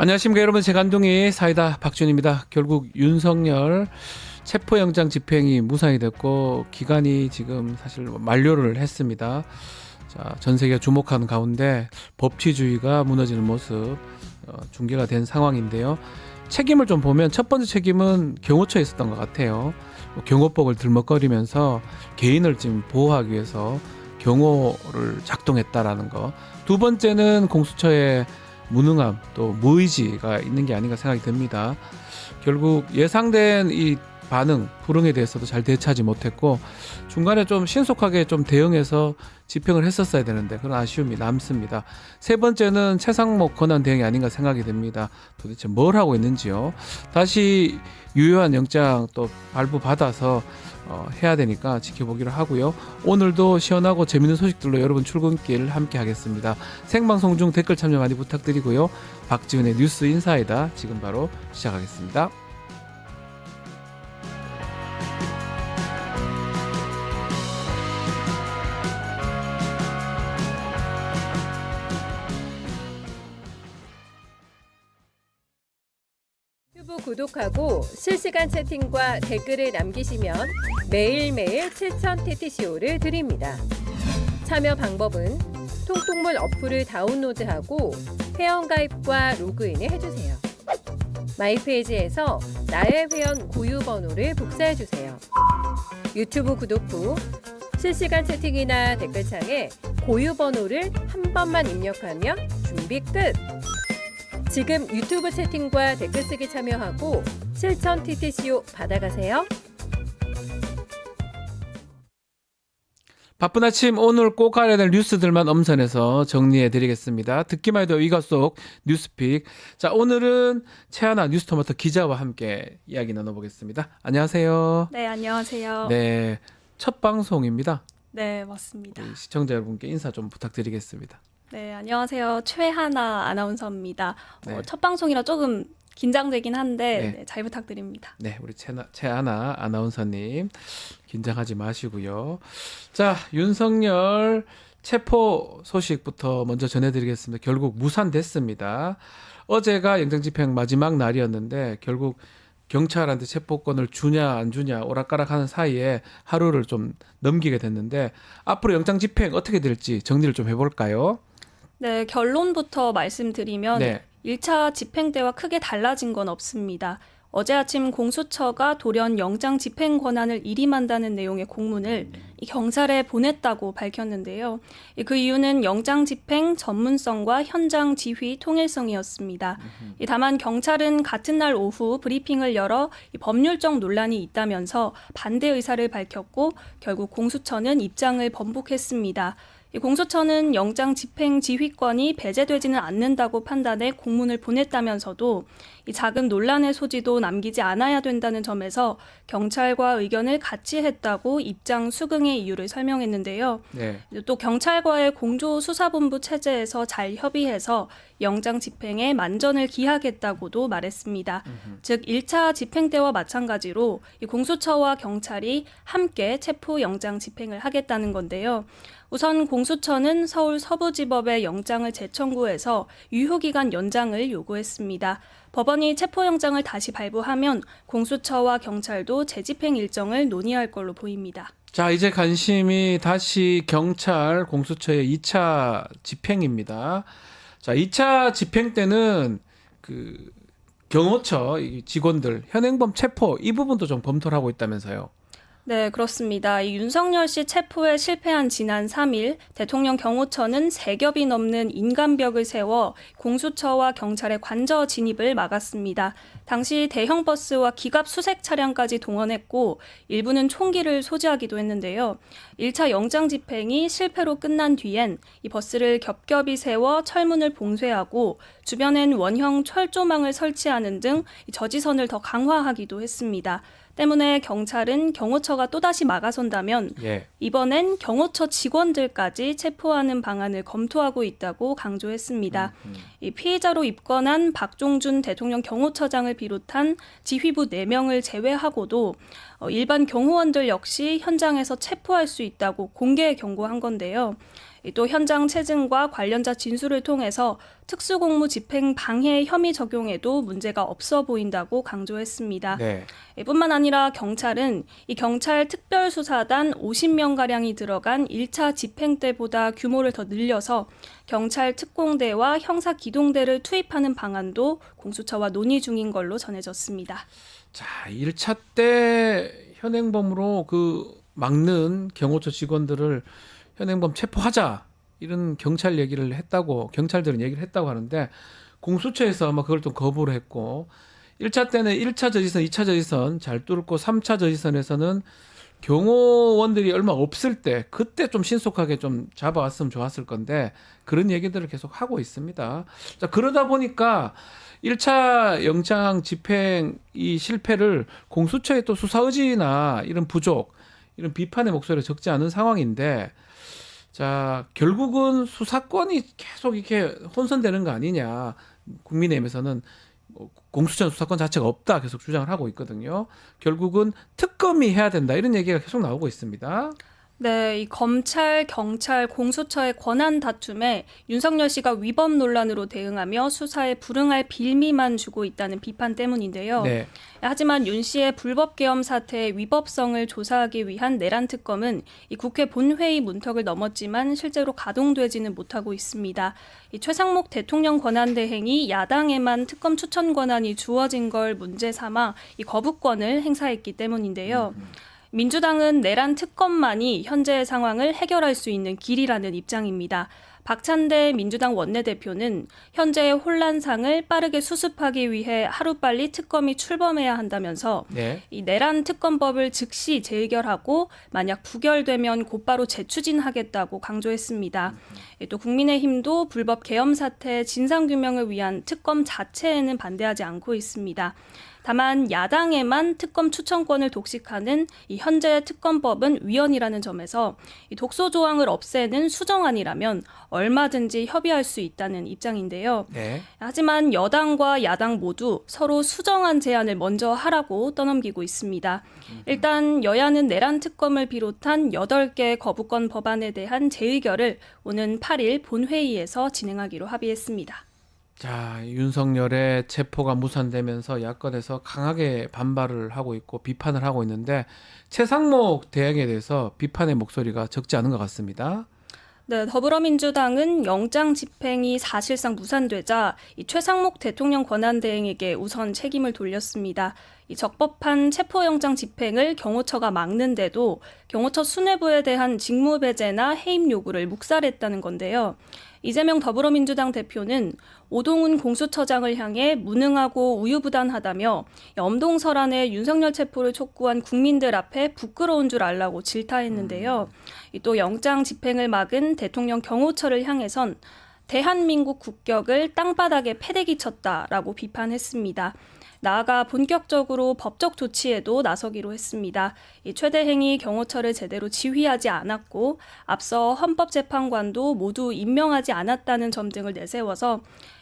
안녕하십니까 여러분, 제간둥이 사이다 박준입니다. 결국 윤석열 체포영장 집행이 무산이 됐고 기간이 지금 사실 만료를 했습니다. 자, 전 세계가 주목하는 가운데 법치주의가 무너지는 모습 중계가 된 상황인데요. 책임을 좀 보면 첫 번째 책임은 경호처에 있었던 것 같아요. 경호복을 들먹거리면서 개인을 지금 보호하기 위해서 경호를 작동했다라는 거. 두 번째는 공수처의 무능함 또 무의지가 있는 게 아닌가 생각이 듭니다. 결국 예상된 이 반응 불응에 대해서도 잘 대처하지 못했고 중간에 좀 신속하게 좀 대응해서 집행을 했었어야 되는데 그런 아쉬움이 남습니다. 세 번째는 최상목 권한 대행이 아닌가 생각이 됩니다. 도대체 뭘 하고 있는지요. 다시 유효한 영장 또 발부받아서 해야 되니까 지켜보기로 하고요. 오늘도 시원하고 재밌는 소식들로 여러분 출근길 함께 하겠습니다. 생방송 중 댓글 참여 많이 부탁드리고요. 박지훈의 뉴스 인사이다 지금 바로 시작하겠습니다. 유튜브 구독하고 실시간 채팅과 댓글을 남기시면 매일매일 7,000TTCO를 드립니다. 참여 방법은 통통물 어플을 다운로드하고 회원가입과 로그인을 해주세요. 마이페이지에서 나의 회원 고유 번호를 복사해주세요. 유튜브 구독 후 실시간 채팅이나 댓글창에 고유 번호를 한 번만 입력하면 준비 끝! 지금 유튜브 채팅과 댓글 쓰기 참여하고 실천 TTCO 받아가세요. 바쁜 아침 오늘 꼭 알아야 될 뉴스들만 엄선해서 정리해드리겠습니다. 듣기만 해도 이것 속 뉴스픽. 자, 오늘은 최하나 뉴스토마토 기자와 함께 이야기 나눠보겠습니다. 안녕하세요. 네, 안녕하세요. 네, 첫 방송입니다. 네, 맞습니다. 우리 시청자 여러분께 인사 좀 부탁드리겠습니다. 네, 안녕하세요. 최하나 아나운서입니다. 네. 첫 방송이라 조금 긴장되긴 한데 네. 네, 잘 부탁드립니다. 네, 우리 최하나 아나운서님 긴장하지 마시고요. 자, 윤석열 체포 소식부터 먼저 전해드리겠습니다. 결국 무산됐습니다. 어제가 영장집행 마지막 날이었는데 결국 경찰한테 체포권을 주냐 안 주냐 오락가락하는 사이에 하루를 좀 넘기게 됐는데 앞으로 영장집행 어떻게 될지 정리를 좀 해볼까요? 네, 결론부터 말씀드리면 네. 1차 집행 때와 크게 달라진 건 없습니다. 어제 아침 공수처가 돌연 영장 집행 권한을 일임한다는 내용의 공문을 이 경찰에 보냈다고 밝혔는데요. 그 이유는 영장 집행 전문성과 현장 지휘 통일성이었습니다. 다만 경찰은 같은 날 오후 브리핑을 열어 이 법률적 논란이 있다면서 반대 의사를 밝혔고 결국 공수처는 입장을 번복했습니다. 이 공수처는 영장 집행 지휘권이 배제되지는 않는다고 판단해 공문을 보냈다면서도 이 작은 논란의 소지도 남기지 않아야 된다는 점에서 경찰과 의견을 같이 했다고 입장 수긍의 이유를 설명했는데요. 네. 또 경찰과의 공조수사본부 체제에서 잘 협의해서 영장 집행에 만전을 기하겠다고도 말했습니다. 즉 1차 집행 때와 마찬가지로 이 공수처와 경찰이 함께 체포 영장 집행을 하겠다는 건데요. 우선 공수처는 서울 서부지법에 영장을 재청구해서 유효기간 연장을 요구했습니다. 법원이 체포영장을 다시 발부하면 공수처와 경찰도 재집행 일정을 논의할 걸로 보입니다. 자, 이제 관심이 다시 경찰 공수처의 2차 집행입니다. 자, 2차 집행 때는 그 경호처 직원들 현행범 체포 이 부분도 좀 검토를 하고 있다면서요. 네, 그렇습니다. 이 윤석열 씨 체포에 실패한 지난 3일 대통령 경호처는 3겹이 넘는 인간벽을 세워 공수처와 경찰의 관저 진입을 막았습니다. 당시 대형 버스와 기갑 수색 차량까지 동원했고 일부는 총기를 소지하기도 했는데요. 1차 영장 집행이 실패로 끝난 뒤엔 이 버스를 겹겹이 세워 철문을 봉쇄하고 주변엔 원형 철조망을 설치하는 등 저지선을 더 강화하기도 했습니다. 때문에 경찰은 경호처가 또다시 막아선다면 이번엔 경호처 직원들까지 체포하는 방안을 검토하고 있다고 강조했습니다. 이 피의자로 입건한 박종준 대통령 경호처장을 비롯한 지휘부 4명을 제외하고도 일반 경호원들 역시 현장에서 체포할 수 있다고 공개 경고한 건데요. 또 현장 체증과 관련자 진술을 통해서 특수공무 집행 방해 혐의 적용에도 문제가 없어 보인다고 강조했습니다. 네. 뿐만 아니라 경찰은 이 경찰 특별수사단 50명가량이 들어간 1차 집행 때보다 규모를 더 늘려서 경찰 특공대와 형사기동대를 투입하는 방안도 공수처와 논의 중인 걸로 전해졌습니다. 자, 1차 때 현행범으로 막는 경호처 직원들을 현행범 체포하자 이런 경찰들은 얘기를 했다고 하는데 공수처에서 아마 그걸 좀 거부를 했고 1차 때는 1차 저지선, 2차 저지선 잘 뚫고 3차 저지선에서는 경호원들이 얼마 없을 때 그때 좀 신속하게 좀 잡아왔으면 좋았을 건데 그런 얘기들을 계속 하고 있습니다. 자, 그러다 보니까 1차 영장 집행 이 실패를 공수처의 또 수사 의지나 이런 부족, 이런 비판의 목소리가 적지 않은 상황인데 자, 결국은 수사권이 계속 이렇게 혼선되는 거 아니냐. 국민의힘에서는 공수처 수사권 자체가 없다 계속 주장을 하고 있거든요. 결국은 특검이 해야 된다 이런 얘기가 계속 나오고 있습니다. 네, 이 검찰, 경찰, 공수처의 권한 다툼에 윤석열 씨가 위법 논란으로 대응하며 수사에 불응할 빌미만 주고 있다는 비판 때문인데요. 네. 하지만 윤 씨의 불법 계엄 사태의 위법성을 조사하기 위한 내란 특검은 이 국회 본회의 문턱을 넘었지만 실제로 가동되지는 못하고 있습니다. 이 최상목 대통령 권한대행이 야당에만 특검 추천 권한이 주어진 걸 문제 삼아 이 거부권을 행사했기 때문인데요. 민주당은 내란 특검만이 현재의 상황을 해결할 수 있는 길이라는 입장입니다. 박찬대 민주당 원내대표는 현재의 혼란상을 빠르게 수습하기 위해 하루빨리 특검이 출범해야 한다면서 네. 이 내란 특검법을 즉시 재의결하고 만약 부결되면 곧바로 재추진하겠다고 강조했습니다. 또 국민의힘도 불법 계엄 사태 진상규명을 위한 특검 자체에는 반대하지 않고 있습니다. 다만 야당에만 특검 추천권을 독식하는 이 현재의 특검법은 위헌이라는 점에서 이 독소 조항을 없애는 수정안이라면 얼마든지 협의할 수 있다는 입장인데요. 네. 하지만 여당과 야당 모두 서로 수정안 제안을 먼저 하라고 떠넘기고 있습니다. 일단 여야는 내란 특검을 비롯한 8개 거부권 법안에 대한 재의결을 오는 8일 본회의에서 진행하기로 합의했습니다. 자, 윤석열의 체포가 무산되면서 야권에서 강하게 반발을 하고 있고 비판을 하고 있는데 최상목 대행에 대해서 비판의 목소리가 적지 않은 것 같습니다. 네, 더불어민주당은 영장 집행이 사실상 무산되자 이 최상목 대통령 권한대행에게 우선 책임을 돌렸습니다. 이 적법한 체포영장 집행을 경호처가 막는데도 경호처 수뇌부에 대한 직무배제나 해임 요구를 묵살했다는 건데요. 이재명 더불어민주당 대표는 오동훈 공수처장을 향해 무능하고 우유부단하다며 엄동설안에 윤석열 체포를 촉구한 국민들 앞에 부끄러운 줄 알라고 질타했는데요. 또 영장 집행을 막은 대통령 경호처를 향해선 대한민국 국격을 땅바닥에 패대기 쳤다라고 비판했습니다. 나아가 본격적으로 법적 조치에도 나서기로 했습니다. 이 최대행이 경호처를 제대로 지휘하지 않았고 앞서 헌법재판관도 모두 임명하지 않았다는 점 등을 내세워서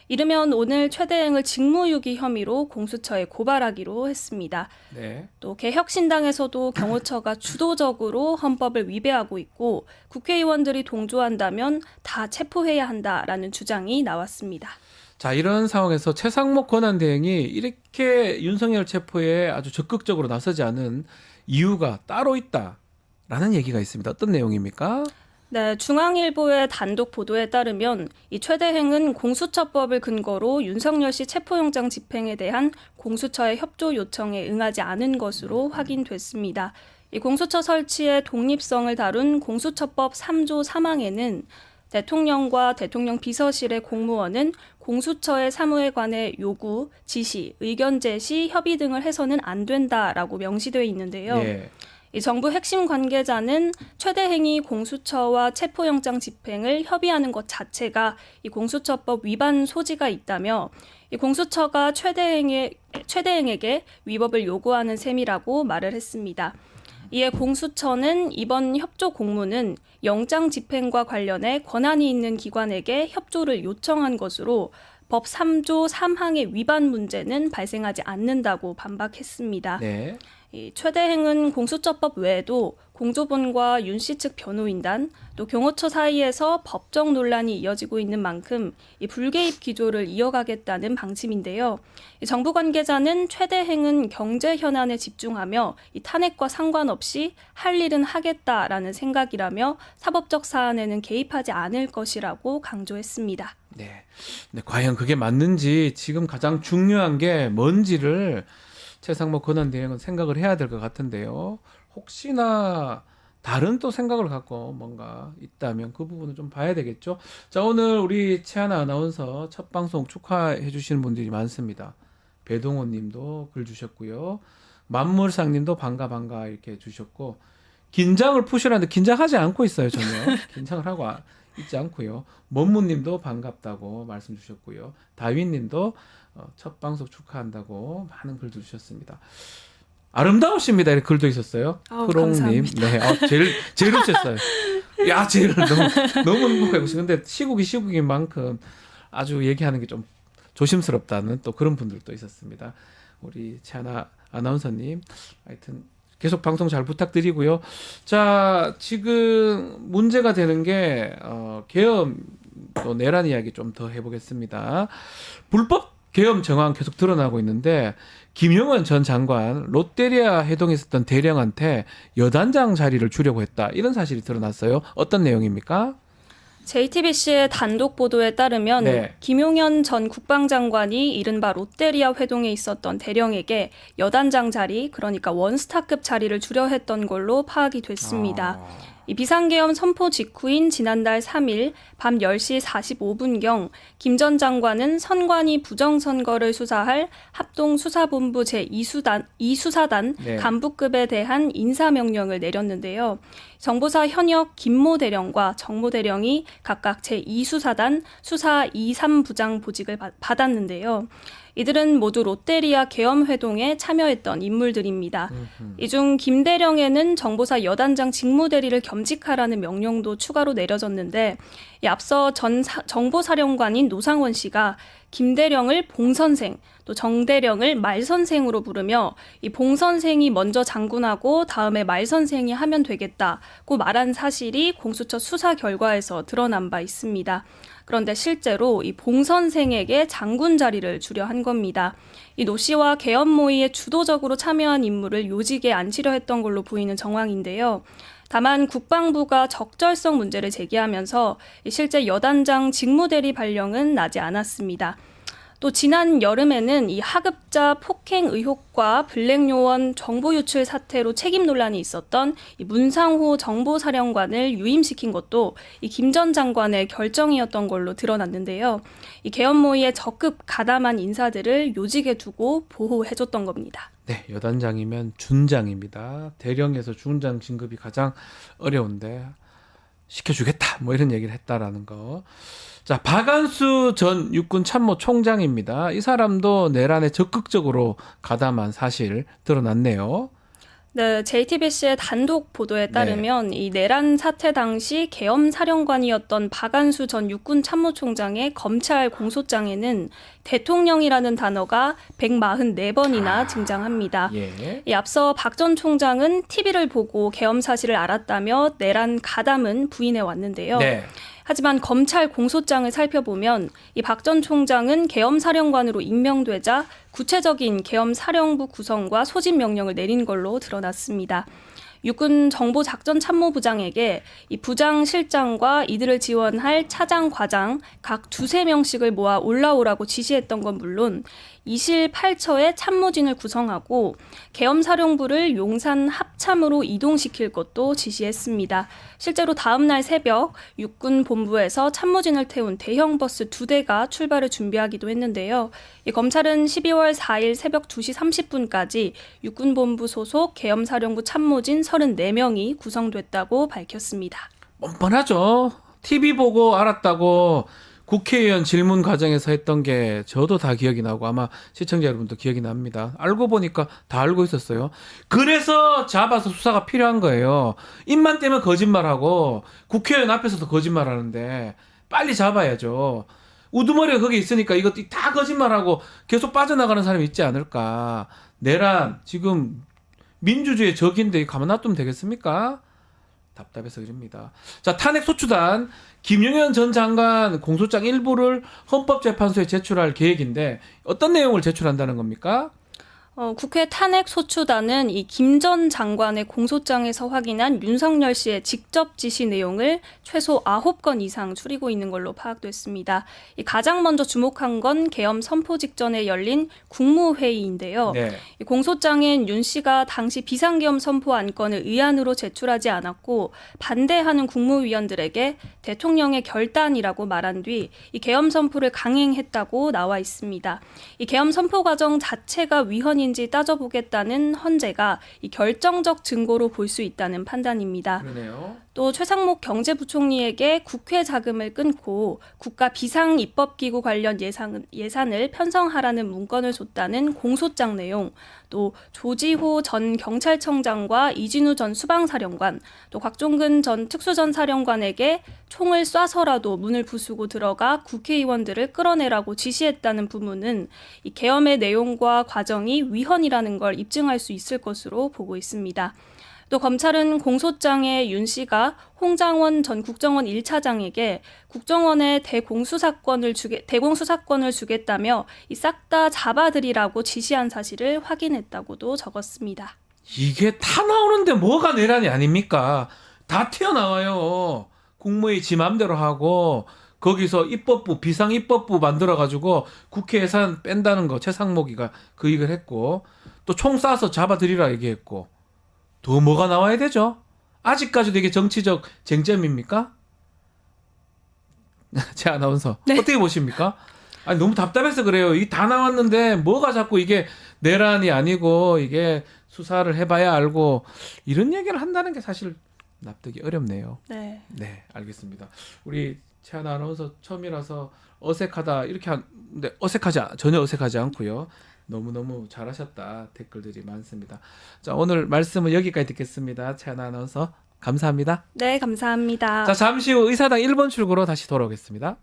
이르면 오늘 최대행을 직무유기 혐의로 공수처에 고발하기로 했습니다. 네. 또 개혁신당에서도 경호처가 주도적으로 헌법을 위배하고 있고 국회의원들이 동조한다면 다 체포해야 한다라는 주장이 나왔습니다. 자, 이런 상황에서 최상목 권한대행이 이렇게 윤석열 체포에 아주 적극적으로 나서지 않은 이유가 따로 있다라는 얘기가 있습니다. 어떤 내용입니까? 네, 중앙일보의 단독 보도에 따르면 이 최대행은 공수처법을 근거로 윤석열 씨 체포영장 집행에 대한 공수처의 협조 요청에 응하지 않은 것으로 확인됐습니다. 이 공수처 설치의 독립성을 다룬 공수처법 3조 3항에는 대통령과 대통령 비서실의 공무원은 공수처의 사무에 관해 요구, 지시, 의견 제시, 협의 등을 해서는 안 된다라고 명시되어 있는데요. 예. 이 정부 핵심 관계자는 최대행이 공수처와 체포영장 집행을 협의하는 것 자체가 이 공수처법 위반 소지가 있다며 이 공수처가 최대행에게 위법을 요구하는 셈이라고 말을 했습니다. 이에 공수처는 이번 협조 공문은 영장 집행과 관련해 권한이 있는 기관에게 협조를 요청한 것으로 법 3조 3항의 위반 문제는 발생하지 않는다고 반박했습니다. 네. 이 최대행은 공수처법 외에도 공조본과 윤 씨 측 변호인단 또 경호처 사이에서 법적 논란이 이어지고 있는 만큼 이 불개입 기조를 이어가겠다는 방침인데요. 이 정부 관계자는 최대행은 경제 현안에 집중하며 이 탄핵과 상관없이 할 일은 하겠다라는 생각이라며 사법적 사안에는 개입하지 않을 것이라고 강조했습니다. 네. 근데 과연 그게 맞는지 지금 가장 중요한 게 뭔지를 최상목 권한대행은 생각을 해야 될 것 같은데요. 혹시나 다른 또 생각을 갖고 뭔가 있다면 그 부분을 좀 봐야 되겠죠. 자, 오늘 우리 최하나 아나운서 첫 방송 축하해 주시는 분들이 많습니다. 배동원 님도 글 주셨고요. 만물상 님도 반가 이렇게 주셨고, 긴장을 푸시라는데 긴장하지 않고 있어요, 전혀. 긴장을 하고 있지 않고요. 먼무 님도 반갑다고 말씀 주셨고요. 다윈 님도 첫 방송 축하한다고 많은 글도 주셨습니다. 아름다우십니다. 이렇게 글도 있었어요. 크롱님, 감사합니다. 네, 제일 웃겼어요. 야, 제일 너무 행복하고 근데 시국인 만큼 아주 얘기하는 게 좀 조심스럽다는 또 그런 분들도 있었습니다. 우리 최하나 아나운서님, 하여튼 계속 방송 잘 부탁드리고요. 자, 지금 문제가 되는 게 계엄 또 내란 이야기 좀 더 해보겠습니다. 불법 계엄 정황 계속 드러나고 있는데 김용원 전 장관 롯데리아 해동에 있었던 대령한테 여단장 자리를 주려고 했다. 이런 사실이 드러났어요. 어떤 내용입니까? JTBC의 단독 보도에 따르면 네. 김용현 전 국방장관이 이른바 롯데리아 회동에 있었던 대령에게 여단장 자리, 그러니까 원스타급 자리를 주려 했던 걸로 파악이 됐습니다. 이 비상계엄 선포 직후인 지난달 3일 밤 10시 45분경 김 전 장관은 선관위 부정선거를 수사할 합동수사본부 제2수사단 네. 간부급에 대한 인사명령을 내렸는데요. 정보사 현역 김모 대령과 정모 대령이 각각 제2수사단 수사 2, 3부장 보직을 받았는데요. 이들은 모두 롯데리아 계엄 회동에 참여했던 인물들입니다. 이 중 김 대령에는 정보사 여단장 직무대리를 겸직하라는 명령도 추가로 내려졌는데, 앞서 전 정보사령관인 노상원 씨가 김 대령을 봉 선생, 또 정 대령을 말 선생으로 부르며 이 봉 선생이 먼저 장군하고 다음에 말 선생이 하면 되겠다고 말한 사실이 공수처 수사 결과에서 드러난 바 있습니다. 그런데 실제로 이 봉 선생에게 장군 자리를 주려 한 겁니다. 이 노 씨와 계엄 모의에 주도적으로 참여한 인물을 요직에 앉히려 했던 걸로 보이는 정황인데요. 다만 국방부가 적절성 문제를 제기하면서 실제 여단장 직무대리 발령은 나지 않았습니다. 또 지난 여름에는 이 하급자 폭행 의혹과 블랙요원 정보 유출 사태로 책임 논란이 있었던 이 문상호 정보사령관을 유임시킨 것도 이 김 전 장관의 결정이었던 걸로 드러났는데요. 이 계엄 모의에 적극 가담한 인사들을 요직에 두고 보호해줬던 겁니다. 네, 여단장이면 준장입니다. 대령에서 중장 진급이 가장 어려운데 시켜주겠다, 뭐 이런 얘기를 했다라는 거. 자, 박안수 전 육군 참모 총장입니다. 이 사람도 내란에 적극적으로 가담한 사실 드러났네요. 네, JTBC의 단독 보도에 따르면 이 내란 사태 당시 계엄 사령관이었던 박안수 전 육군 참모총장의 검찰 공소장에는 대통령이라는 단어가 144번이나 등장합니다. 예. 이 앞서 박 전 총장은 TV를 보고 계엄 사실을 알았다며 내란 가담은 부인해 왔는데요. 네. 하지만 검찰 공소장을 살펴보면 이 박 전 총장은 계엄 사령관으로 임명되자 구체적인 계엄 사령부 구성과 소집 명령을 내린 걸로 드러났습니다. 육군 정보작전참모부장에게 이 부장 실장과 이들을 지원할 차장 과장 각 2~3명씩을 모아 올라오라고 지시했던 건 물론 이실 8처의 참모진을 구성하고 계엄사령부를 용산 합참으로 이동시킬 것도 지시했습니다. 실제로 다음 날 새벽 육군 본부에서 참모진을 태운 대형 버스 2대가 출발을 준비하기도 했는데요. 이 검찰은 12월 4일 새벽 2시 30분까지 육군 본부 소속 계엄사령부 참모진 34명이 구성됐다고 밝혔습니다. 뻔뻔하죠. TV 보고 알았다고 국회의원 질문 과정에서 했던 게 저도 다 기억이 나고 아마 시청자 여러분도 기억이 납니다. 알고 보니까 다 알고 있었어요. 그래서 잡아서 수사가 필요한 거예요. 입만 떼면 거짓말하고 국회의원 앞에서도 거짓말하는데 빨리 잡아야죠. 우두머리가 거기 있으니까 이것도 다 거짓말하고 계속 빠져나가는 사람이 있지 않을까. 내란 지금 민주주의의 적인데 가만 놔두면 되겠습니까? 답답해서 그럽니다. 자, 탄핵 소추단 김용현 전 장관 공소장 일부를 헌법재판소에 제출할 계획인데 어떤 내용을 제출한다는 겁니까? 국회 탄핵 소추단은 이 김 전 장관의 공소장에서 확인한 윤석열 씨의 직접 지시 내용을 최소 9건 이상 추리고 있는 걸로 파악됐습니다. 가장 먼저 주목한 건 계엄 선포 직전에 열린 국무회의인데요. 네. 이 공소장엔 윤 씨가 당시 비상계엄 선포 안건을 의안으로 제출하지 않았고 반대하는 국무위원들에게 대통령의 결단이라고 말한 뒤 이 계엄 선포를 강행했다고 나와 있습니다. 이 계엄 선포 과정 자체가 위헌인지 따져보겠다는 헌재가 이 결정적 증거로 볼 수 있다는 판단입니다. 그러네요. 또 최상목 경제부총리에게 국회 자금을 끊고 국가 비상입법기구 관련 예산을 편성하라는 문건을 줬다는 공소장 내용, 또 조지호 전 경찰청장과 이진우 전 수방사령관, 또 곽종근 전 특수전사령관에게 총을 쏴서라도 문을 부수고 들어가 국회의원들을 끌어내라고 지시했다는 부분은 이 계엄의 내용과 과정이 위헌이라는 걸 입증할 수 있을 것으로 보고 있습니다. 또 검찰은 공소장에 윤 씨가 홍장원 전 국정원 1차장에게 국정원에 대공수사권을 주겠다며 싹 다 잡아들이라고 지시한 사실을 확인했다고도 적었습니다. 이게 다 나오는데 뭐가 내란이 아닙니까? 다 튀어나와요. 국무회의 지 맘대로 하고 거기서 입법부 비상입법부 만들어가지고 국회 예산 뺀다는 거 최상목이가 그 얘기를 했고 또 총 쏴서 잡아들이라 얘기했고 더 뭐가 나와야 되죠? 아직까지도 이게 정치적 쟁점입니까? 제 아나운서 네. 어떻게 보십니까? 아니 너무 답답해서 그래요. 이 다 나왔는데 뭐가 자꾸 이게 내란이 아니고 이게 수사를 해봐야 알고 이런 얘기를 한다는 게 사실 납득이 어렵네요. 네. 네, 알겠습니다. 우리 최하나 아나운서 처음이라서 어색하다 이렇게 하는데 전혀 어색하지 않고요. 너무너무 잘하셨다 댓글들이 많습니다. 자, 오늘 말씀은 여기까지 듣겠습니다. 최하나 아나운서 감사합니다. 네, 감사합니다. 자, 잠시 후 의사당 1번 출구로 다시 돌아오겠습니다.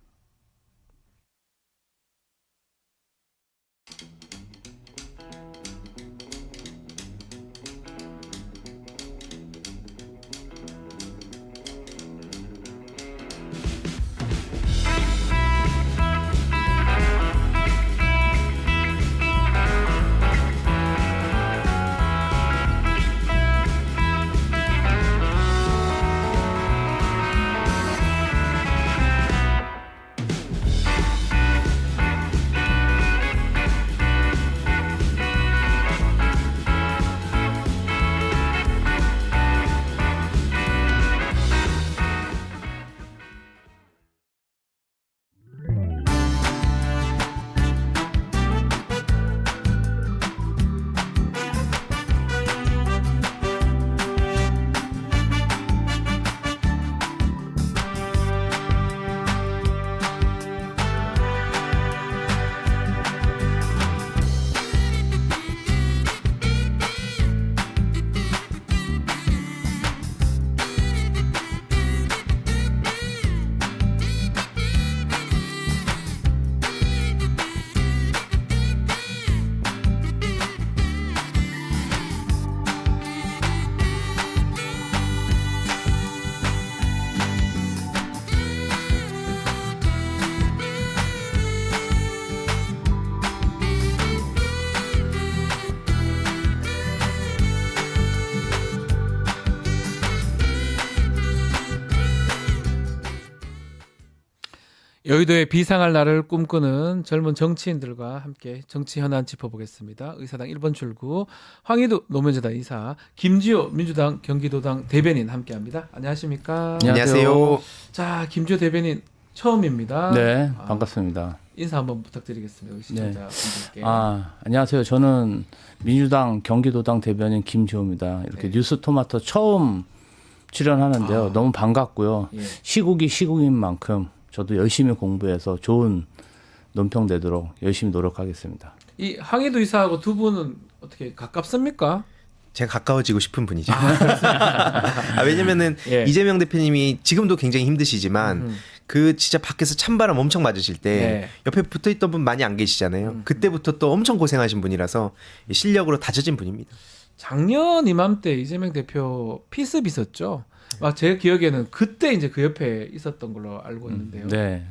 여의도의 비상할 날을 꿈꾸는 젊은 정치인들과 함께 정치 현안 짚어보겠습니다. 의사당 1번 출구 황희도 노무현재단 이사, 김지호 민주당 경기도당 대변인 함께합니다. 안녕하십니까? 안녕하세요. 자, 김지호 대변인 처음입니다. 네, 반갑습니다. 인사 한번 부탁드리겠습니다. 시청자분들께. 안녕하세요. 저는 민주당 경기도당 대변인 김지호입니다. 이렇게 네. 뉴스토마토 처음 출연하는데요. 너무 반갑고요. 예. 시국이 시국인 만큼 저도 열심히 공부해서 좋은 논평 내도록 열심히 노력하겠습니다. 이 황희도 이사하고 두 분은 어떻게 가깝습니까? 제가 가까워지고 싶은 분이죠. 왜냐면은 예. 이재명 대표님이 지금도 굉장히 힘드시지만 그 진짜 밖에서 찬바람 엄청 맞으실 때 네. 옆에 붙어 있던 분 많이 안 계시잖아요. 그때부터 또 엄청 고생하신 분이라서 실력으로 다져진 분입니다. 작년 이맘때 이재명 대표 피습 있었죠. 막 제 기억에는 그때 이제 그 옆에 있었던 걸로 알고 있는데요. 네.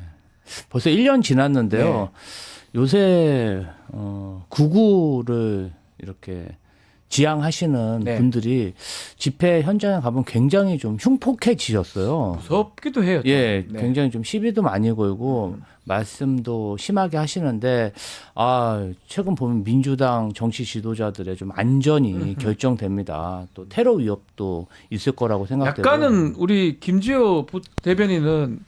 벌써 1년 지났는데요. 요새 구구를 이렇게 지향하시는 네. 분들이 집회 현장에 가면 굉장히 좀 흉폭해지셨어요. 무섭기도 해요. 좀. 예, 네. 굉장히 좀 시비도 많이 걸고 말씀도 심하게 하시는데 최근 보면 민주당 정치 지도자들의 좀 안전이 결정됩니다. 또 테러 위협도 있을 거라고 생각되고. 약간은 우리 김지호 대변인은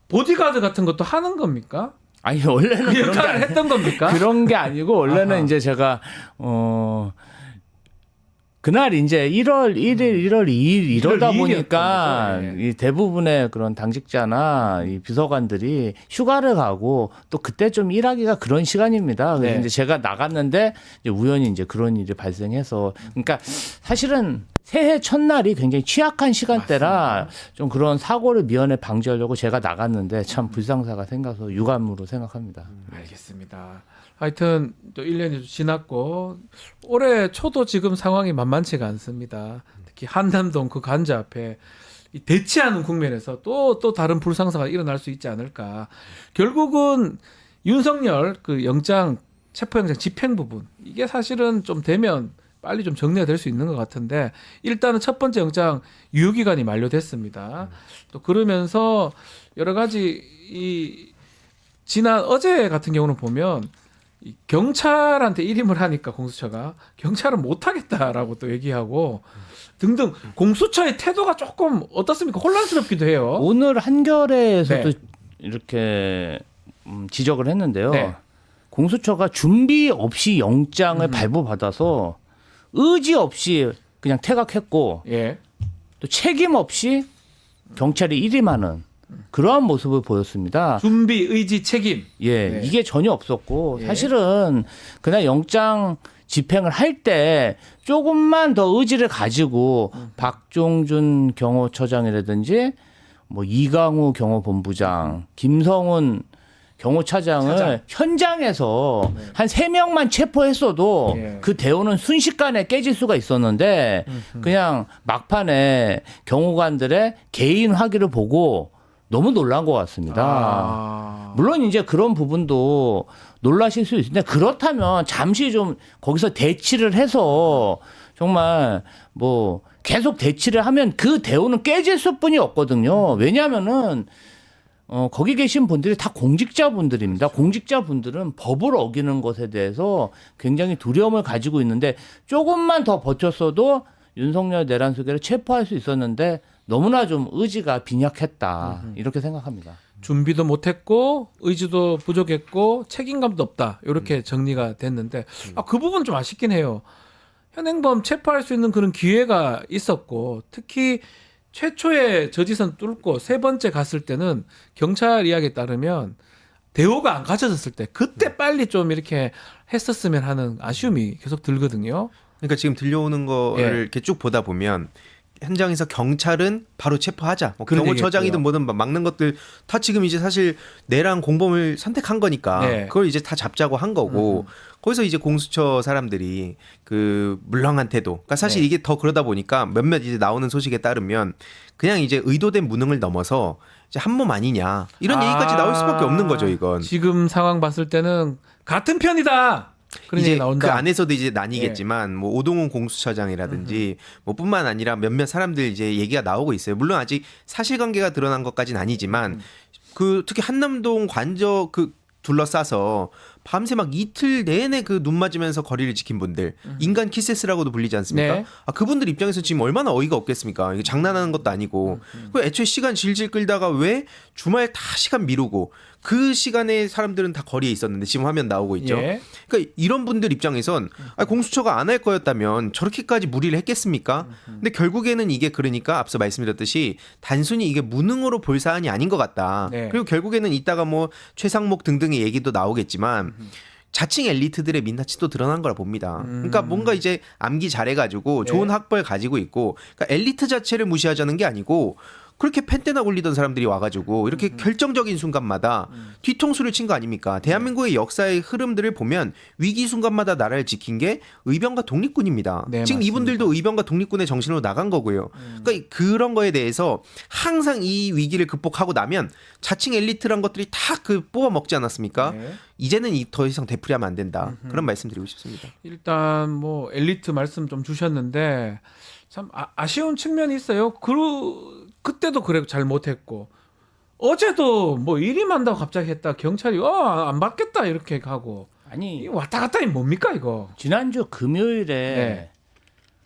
보디가드 같은 것도 하는 겁니까? 아니 원래는 그 그런 게 역할을 했던 겁니까? 그런 게 아니고 원래는 아하. 이제 제가 그날 이제 1월 1일, 1월 2일 이러다 2일 이었던 보니까 거죠. 예. 이 대부분의 그런 당직자나 이 비서관들이 휴가를 가고 또 그때 좀 일하기가 그런 시간입니다. 그래서 네. 이제 제가 나갔는데 이제 우연히 이제 그런 일이 발생해서 그러니까 사실은 새해 첫날이 굉장히 취약한 시간대라 좀 그런 사고를 미연에 방지하려고 제가 나갔는데 참 불상사가 생겨서 유감으로 생각합니다. 알겠습니다. 하여튼 또 1년이 지났고 올해 초도 지금 상황이 만만치가 않습니다. 특히 한남동 그 관저 앞에 이 대치하는 국면에서 또 다른 불상사가 일어날 수 있지 않을까. 결국은 윤석열 그 체포영장 집행 부분 이게 사실은 좀 되면 빨리 좀 정리가 될 수 있는 것 같은데 일단은 첫 번째 영장 유효기간이 만료됐습니다. 또 그러면서 여러 가지 지난 어제 같은 경우는 보면 이 경찰한테 일임을 하니까 공수처가 경찰은 못하겠다라고 또 얘기하고 등등 공수처의 태도가 조금 어떻습니까? 혼란스럽기도 해요. 오늘 한겨레에서도 네. 이렇게 지적을 했는데요. 네. 공수처가 준비 없이 영장을 발부받아서 의지 없이 그냥 퇴각했고 예. 또 책임 없이 경찰이 일임하는 그러한 모습을 보였습니다. 준비, 의지, 책임. 예, 네. 이게 전혀 없었고 예. 사실은 그날 영장 집행을 할 때 조금만 더 의지를 가지고 박종준 경호처장이라든지 뭐 이강우 경호본부장, 김성훈 경호차장을 차장. 현장에서 한 3명만 체포했어도 예. 그 대우는 순식간에 깨질 수가 있었는데 그냥 막판에 경호관들의 개인 확인을 보고 너무 놀란 것 같습니다. 아. 물론 이제 그런 부분도 놀라실 수 있는데 그렇다면 잠시 좀 거기서 대치를 해서 정말 뭐 계속 대치를 하면 그 대우는 깨질 수뿐이 없거든요. 왜냐하면은 거기 계신 분들이 다 공직자분들입니다. 공직자분들은 법을 어기는 것에 대해서 굉장히 두려움을 가지고 있는데 조금만 더 버텼어도 윤석열 내란수계를 체포할 수 있었는데 너무나 좀 의지가 빈약했다. 이렇게 생각합니다. 준비도 못했고 의지도 부족했고 책임감도 없다. 이렇게 정리가 됐는데 그 부분 좀 아쉽긴 해요. 현행범 체포할 수 있는 그런 기회가 있었고 특히 최초의 저지선 뚫고 세 번째 갔을 때는 경찰 이야기에 따르면 대우가 안 갖춰졌을 때 그때 빨리 좀 이렇게 했었으면 하는 아쉬움이 계속 들거든요. 그러니까 지금 들려오는 거를 예. 이렇게 쭉 보다 보면 현장에서 경찰은 바로 체포하자. 뭐 그런 경호처장이든 얘기했고요. 뭐든 막는 것들 다 지금 이제 사실 내란 공범을 선택한 거니까 네. 그걸 이제 다 잡자고 한 거고 거기서 이제 공수처 사람들이 그 물렁한 태도. 그러니까 사실 네. 이게 더 그러다 보니까 몇몇 이제 나오는 소식에 따르면 그냥 이제 의도된 무능을 넘어서 이제 한 몸 아니냐 이런 얘기까지 나올 수밖에 없는 거죠 이건. 지금 상황 봤을 때는 같은 편이다. 그런 이제 얘기 나온다. 그 안에서도 이제 나뉘겠지만 뭐 오동훈 공수처장이라든지 뭐 뿐만 아니라 몇몇 사람들 이제 얘기가 나오고 있어요. 물론 아직 사실관계가 드러난 것까지는 아니지만 그 특히 한남동 관저 그 둘러싸서 밤새 막 이틀 내내 그 눈 맞으면서 거리를 지킨 분들 인간 키세스라고도 불리지 않습니까? 네. 그분들 입장에서 지금 얼마나 어이가 없겠습니까? 이게 장난하는 것도 아니고 그 애초에 시간 질질 끌다가 왜 주말 다 시간 미루고 그 시간에 사람들은 다 거리에 있었는데 지금 화면 나오고 있죠. 예. 그러니까 이런 분들 입장에선 공수처가 안 할 거였다면 저렇게까지 무리를 했겠습니까? 근데 결국에는 이게 그러니까 앞서 말씀드렸듯이 단순히 이게 무능으로 볼 사안이 아닌 것 같다. 네. 그리고 결국에는 이따가 뭐 최상목 등등의 얘기도 나오겠지만 자칭 엘리트들의 민낯이 또 드러난 거라 봅니다. 그러니까 뭔가 이제 암기 잘해가지고 좋은 네. 학벌 가지고 있고 그러니까 엘리트 자체를 무시하자는 게 아니고 그렇게 펜때나 굴리던 사람들이 와가지고 이렇게 결정적인 순간마다 뒤통수를 친 거 아닙니까? 대한민국의 역사의 흐름들을 보면 위기 순간마다 나라를 지킨 게 의병과 독립군입니다. 네, 지금 맞습니다. 이분들도 의병과 독립군의 정신으로 나간 거고요. 그러니까 그런 거에 대해서 항상 이 위기를 극복하고 나면 자칭 엘리트란 것들이 다 그 뽑아 먹지 않았습니까? 네. 이제는 더 이상 되풀이하면 안 된다. 그런 말씀드리고 싶습니다. 일단 뭐 엘리트 말씀 좀 주셨는데 참 아쉬운 측면이 있어요. 그때도 그래 잘 못했고 어제도 뭐 일이 많다고 갑자기 했다 경찰이 안 받겠다 이렇게 가고 아니 이 왔다 갔다니 뭡니까 이거? 지난주 금요일에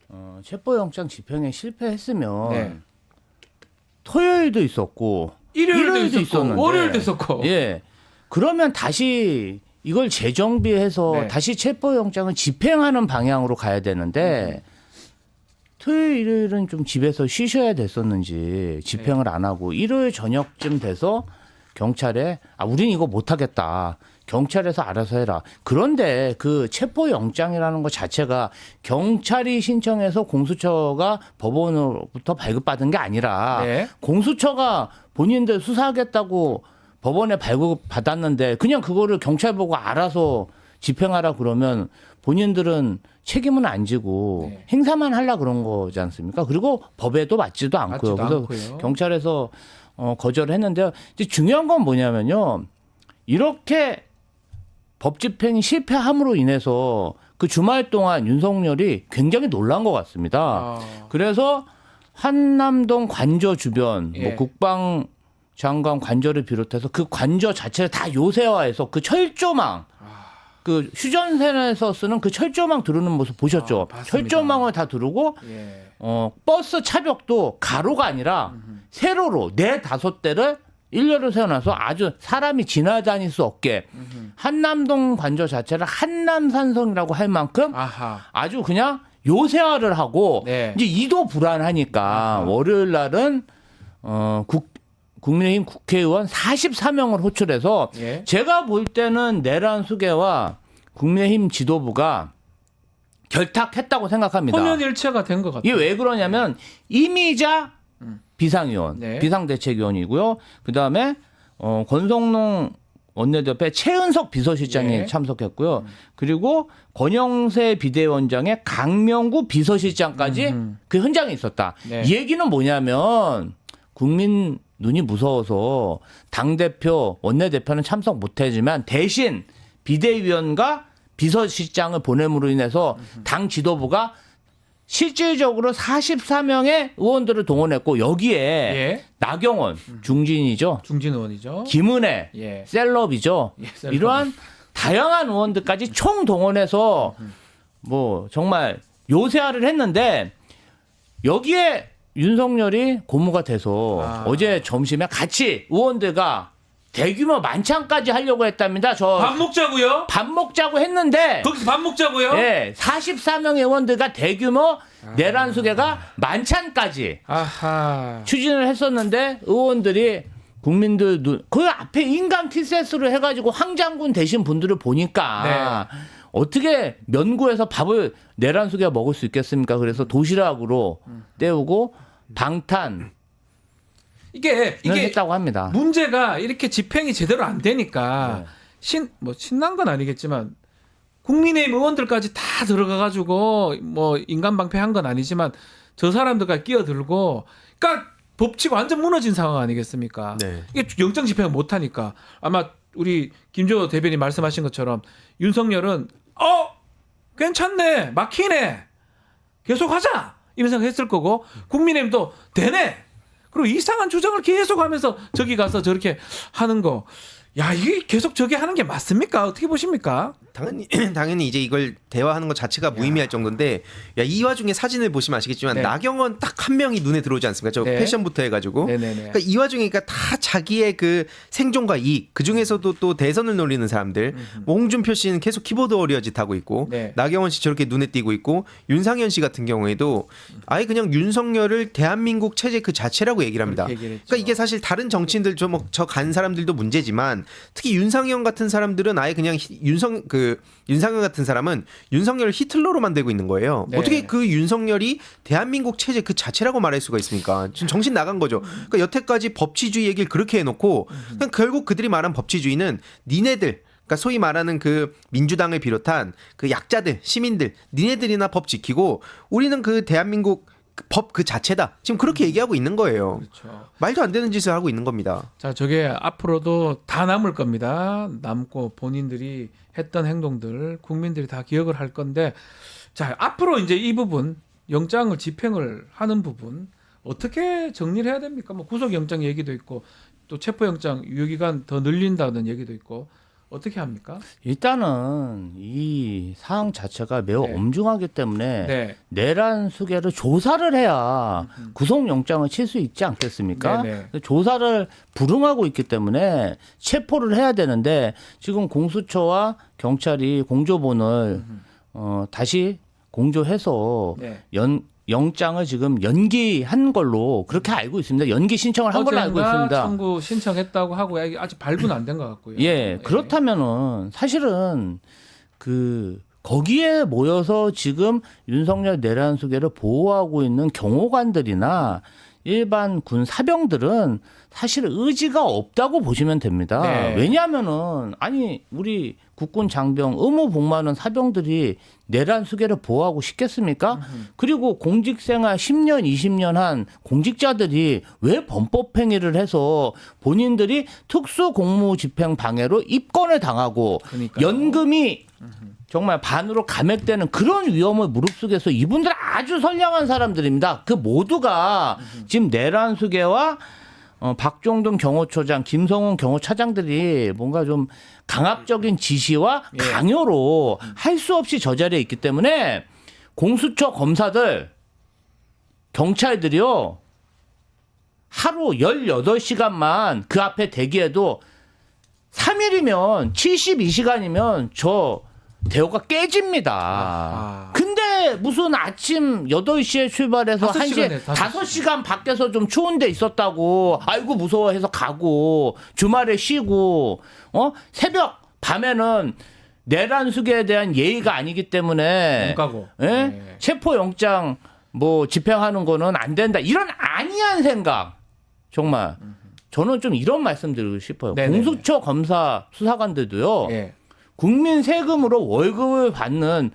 네. 체포영장 집행에 실패했으면 네. 토요일도 있었고 일요일도 있었고 있었는데 월요일도 있었고 예 그러면 다시 이걸 재정비해서 네. 다시 체포영장을 집행하는 방향으로 가야 되는데 토요일 일요일은 좀 집에서 쉬셔야 됐었는지 집행을 안 하고 일요일 저녁쯤 돼서 경찰에 우린 이거 못하겠다. 경찰에서 알아서 해라. 그런데 그 체포영장이라는 것 자체가 경찰이 신청해서 공수처가 법원으로부터 발급받은 게 아니라 네. 공수처가 본인들 수사하겠다고 법원에 발급받았는데 그냥 그거를 경찰 보고 알아서 집행하라 그러면 본인들은 책임은 안 지고 네. 행사만 하려고 그런 거지 않습니까? 그리고 법에도 맞지도 않고요. 맞지도 그래서 않고요. 경찰에서 거절을 했는데요. 이제 중요한 건 뭐냐면요. 이렇게 법 집행이 실패함으로 인해서 그 주말 동안 윤석열이 굉장히 놀란 것 같습니다. 그래서 한남동 관저 주변 예. 뭐 국방장관 관저를 비롯해서 그 관저 자체를 다 요새화해서 그 철조망 그 휴전선에서 쓰는 그 철조망 두르는 모습 보셨죠? 봤습니다. 철조망을 다 두르고 예. 버스 차벽도 가로가 아니라 세로로 4-5대를 일렬로 세워놔서 아주 사람이 지나다닐 수 없게 한남동 관저 자체를 한남산성이라고 할 만큼 아하. 아주 그냥 요새화를 하고 네. 이제 이도 불안하니까 아하. 월요일 날은 국민의힘 국회의원 44명을 호출해서 예. 제가 볼 때는 내란 수계와 국민의힘 지도부가 결탁했다고 생각합니다. 혼연일체가 된 것 같아요. 이게 왜 그러냐면 이미자 비상위원, 네. 비상대책위원이고요. 그다음에 권성동 원내대표 최은석 비서실장이 예. 참석했고요. 그리고 권영세 비대위원장의 강명구 비서실장까지 그 현장에 있었다. 네. 이 얘기는 뭐냐면 국민 눈이 무서워서 당대표, 원내대표는 참석 못하지만 대신 비대위원과 비서실장을 보냄으로 인해서 당 지도부가 실질적으로 44명의 의원들을 동원했고 여기에 예. 나경원, 중진이죠. 중진 의원이죠. 김은혜, 예. 셀럽이죠. 예, 셀럽. 이러한 다양한 의원들까지 총 동원해서 뭐 정말 요새화를 했는데 여기에 윤석열이 고무가 돼서 어제 점심에 같이 의원들과 대규모 만찬까지 하려고 했답니다. 밥 먹자고요? 밥 먹자고 했는데 거기서 밥 먹자고요? 예, 44명의 의원들과 대규모 내란 수계가 만찬까지 아하. 추진을 했었는데 의원들이 국민들 그 앞에 인간 키세스로 해가지고 황장군 되신 분들을 보니까 어떻게 면구에서 밥을 내란 수계가 먹을 수 있겠습니까? 그래서 도시락으로 때우고 방탄 이게 했다고 합니다. 문제가 이렇게 집행이 제대로 안 되니까 신난 건 아니겠지만 국민의힘 의원들까지 다 들어가가지고 뭐 인간 방패한 건 아니지만 저 사람들까지 끼어들고 그러니까 법치가 완전 무너진 상황 아니겠습니까? 네. 이게 영장 집행을 못 하니까 아마 우리 김조 대변인 말씀하신 것처럼 윤석열은 괜찮네 막히네 계속하자 이런 생각했을 거고 국민의힘도 되네 그리고 이상한 주장을 계속하면서 저기 가서 저렇게 하는 거. 야, 이게 계속 저게 하는 게 맞습니까? 어떻게 보십니까? 당연히 이제 이걸 대화하는 것 자체가 무의미할 정도인데 이 와중에 사진을 보시면 아시겠지만 네. 나경원 딱 한 명이 눈에 들어오지 않습니까? 저 네. 패션부터 해가지고 네네네. 그러니까 이 와중에 그러니까 다 자기의 그 생존과 이익 그 중에서도 또 대선을 노리는 사람들 뭐 홍준표 씨는 계속 키보드 워리어짓 하고 있고 네. 나경원 씨 저렇게 눈에 띄고 있고 윤상현 씨 같은 경우에도 아예 그냥 윤석열을 대한민국 체제 그 자체라고 얘기를 합니다. 그렇게 얘기를 했죠. 그러니까 이게 사실 다른 정치인들 저 간 사람들도 문제지만 특히 윤상현 같은 사람들은 아예 그냥 윤상현 같은 사람은 윤석열을 히틀러로 만들고 있는 거예요. 네. 어떻게 그 윤석열이 대한민국 체제 그 자체라고 말할 수가 있습니까? 지금 정신 나간 거죠. 그러니까 여태까지 법치주의 얘기를 그렇게 해놓고 그냥 결국 그들이 말한 법치주의는 니네들, 그러니까 소위 말하는 그 민주당을 비롯한 그 약자들, 시민들, 니네들이나 법 지키고 우리는 그 대한민국 법 그 자체다. 지금 그렇게 얘기하고 있는 거예요. 그렇죠. 말도 안 되는 짓을 하고 있는 겁니다. 자, 저게 앞으로도 다 남을 겁니다. 남고 본인들이 했던 행동들 국민들이 다 기억을 할 건데, 자, 앞으로 이제 이 부분 영장을 집행을 하는 부분 어떻게 정리를 해야 됩니까? 뭐 구속영장 얘기도 있고 또 체포영장 유효기간 더 늘린다는 얘기도 있고 어떻게 합니까? 일단은 이 사항 자체가 매우 네. 엄중하기 때문에 네. 내란 수계를 조사를 해야 구속영장을 칠 수 있지 않겠습니까? 네네. 조사를 불응하고 있기 때문에 체포를 해야 되는데 지금 공수처와 경찰이 공조본을 다시 공조해서 네. 영장을 지금 연기한 걸로 그렇게 알고 있습니다. 연기 신청을 한 걸로 알고 있습니다. 청구 신청했다고 하고 아직 발부는 안 된 것 같고요. 예, 그렇다면은 사실은 그 거기에 모여서 지금 윤석열 내란 수계를 보호하고 있는 경호관들이나 일반 군 사병들은 사실 의지가 없다고 보시면 됩니다. 네. 왜냐하면은 아니 우리 국군 장병 의무 복무하는 사병들이 내란 수계를 보호하고 싶겠습니까? 그리고 공직생활 10년, 20년 한 공직자들이 왜 범법행위를 해서 본인들이 특수공무집행 방해로 입건을 당하고 그러니까요. 연금이 정말 반으로 감액되는 그런 위험을 무릅쓰겠어. 이분들 아주 선량한 사람들입니다. 그 모두가 지금 내란 수계와 박종동 경호처장, 김성훈 경호차장들이 뭔가 좀 강압적인 지시와 예. 강요로 할 수 없이 저 자리에 있기 때문에 공수처 검사들, 경찰들이요. 하루 18시간만 그 앞에 대기해도 3일이면 72시간이면 저 대우가 깨집니다. 아. 근데 무슨 아침 8시에 출발해서 5 시간에 1시에 5시간 밖에서 좀 추운 데 있었다고 아이고 무서워해서 가고 주말에 쉬고 새벽 밤에는 내란 수계에 대한 예의가 아니기 때문에 못 가고. 예? 네. 체포 영장 뭐 집행하는 거는 안 된다. 이런 안이한 생각. 정말 저는 좀 이런 말씀 드리고 싶어요. 네네네. 공수처 검사 수사관들도요. 예. 국민 세금으로 월급을 받는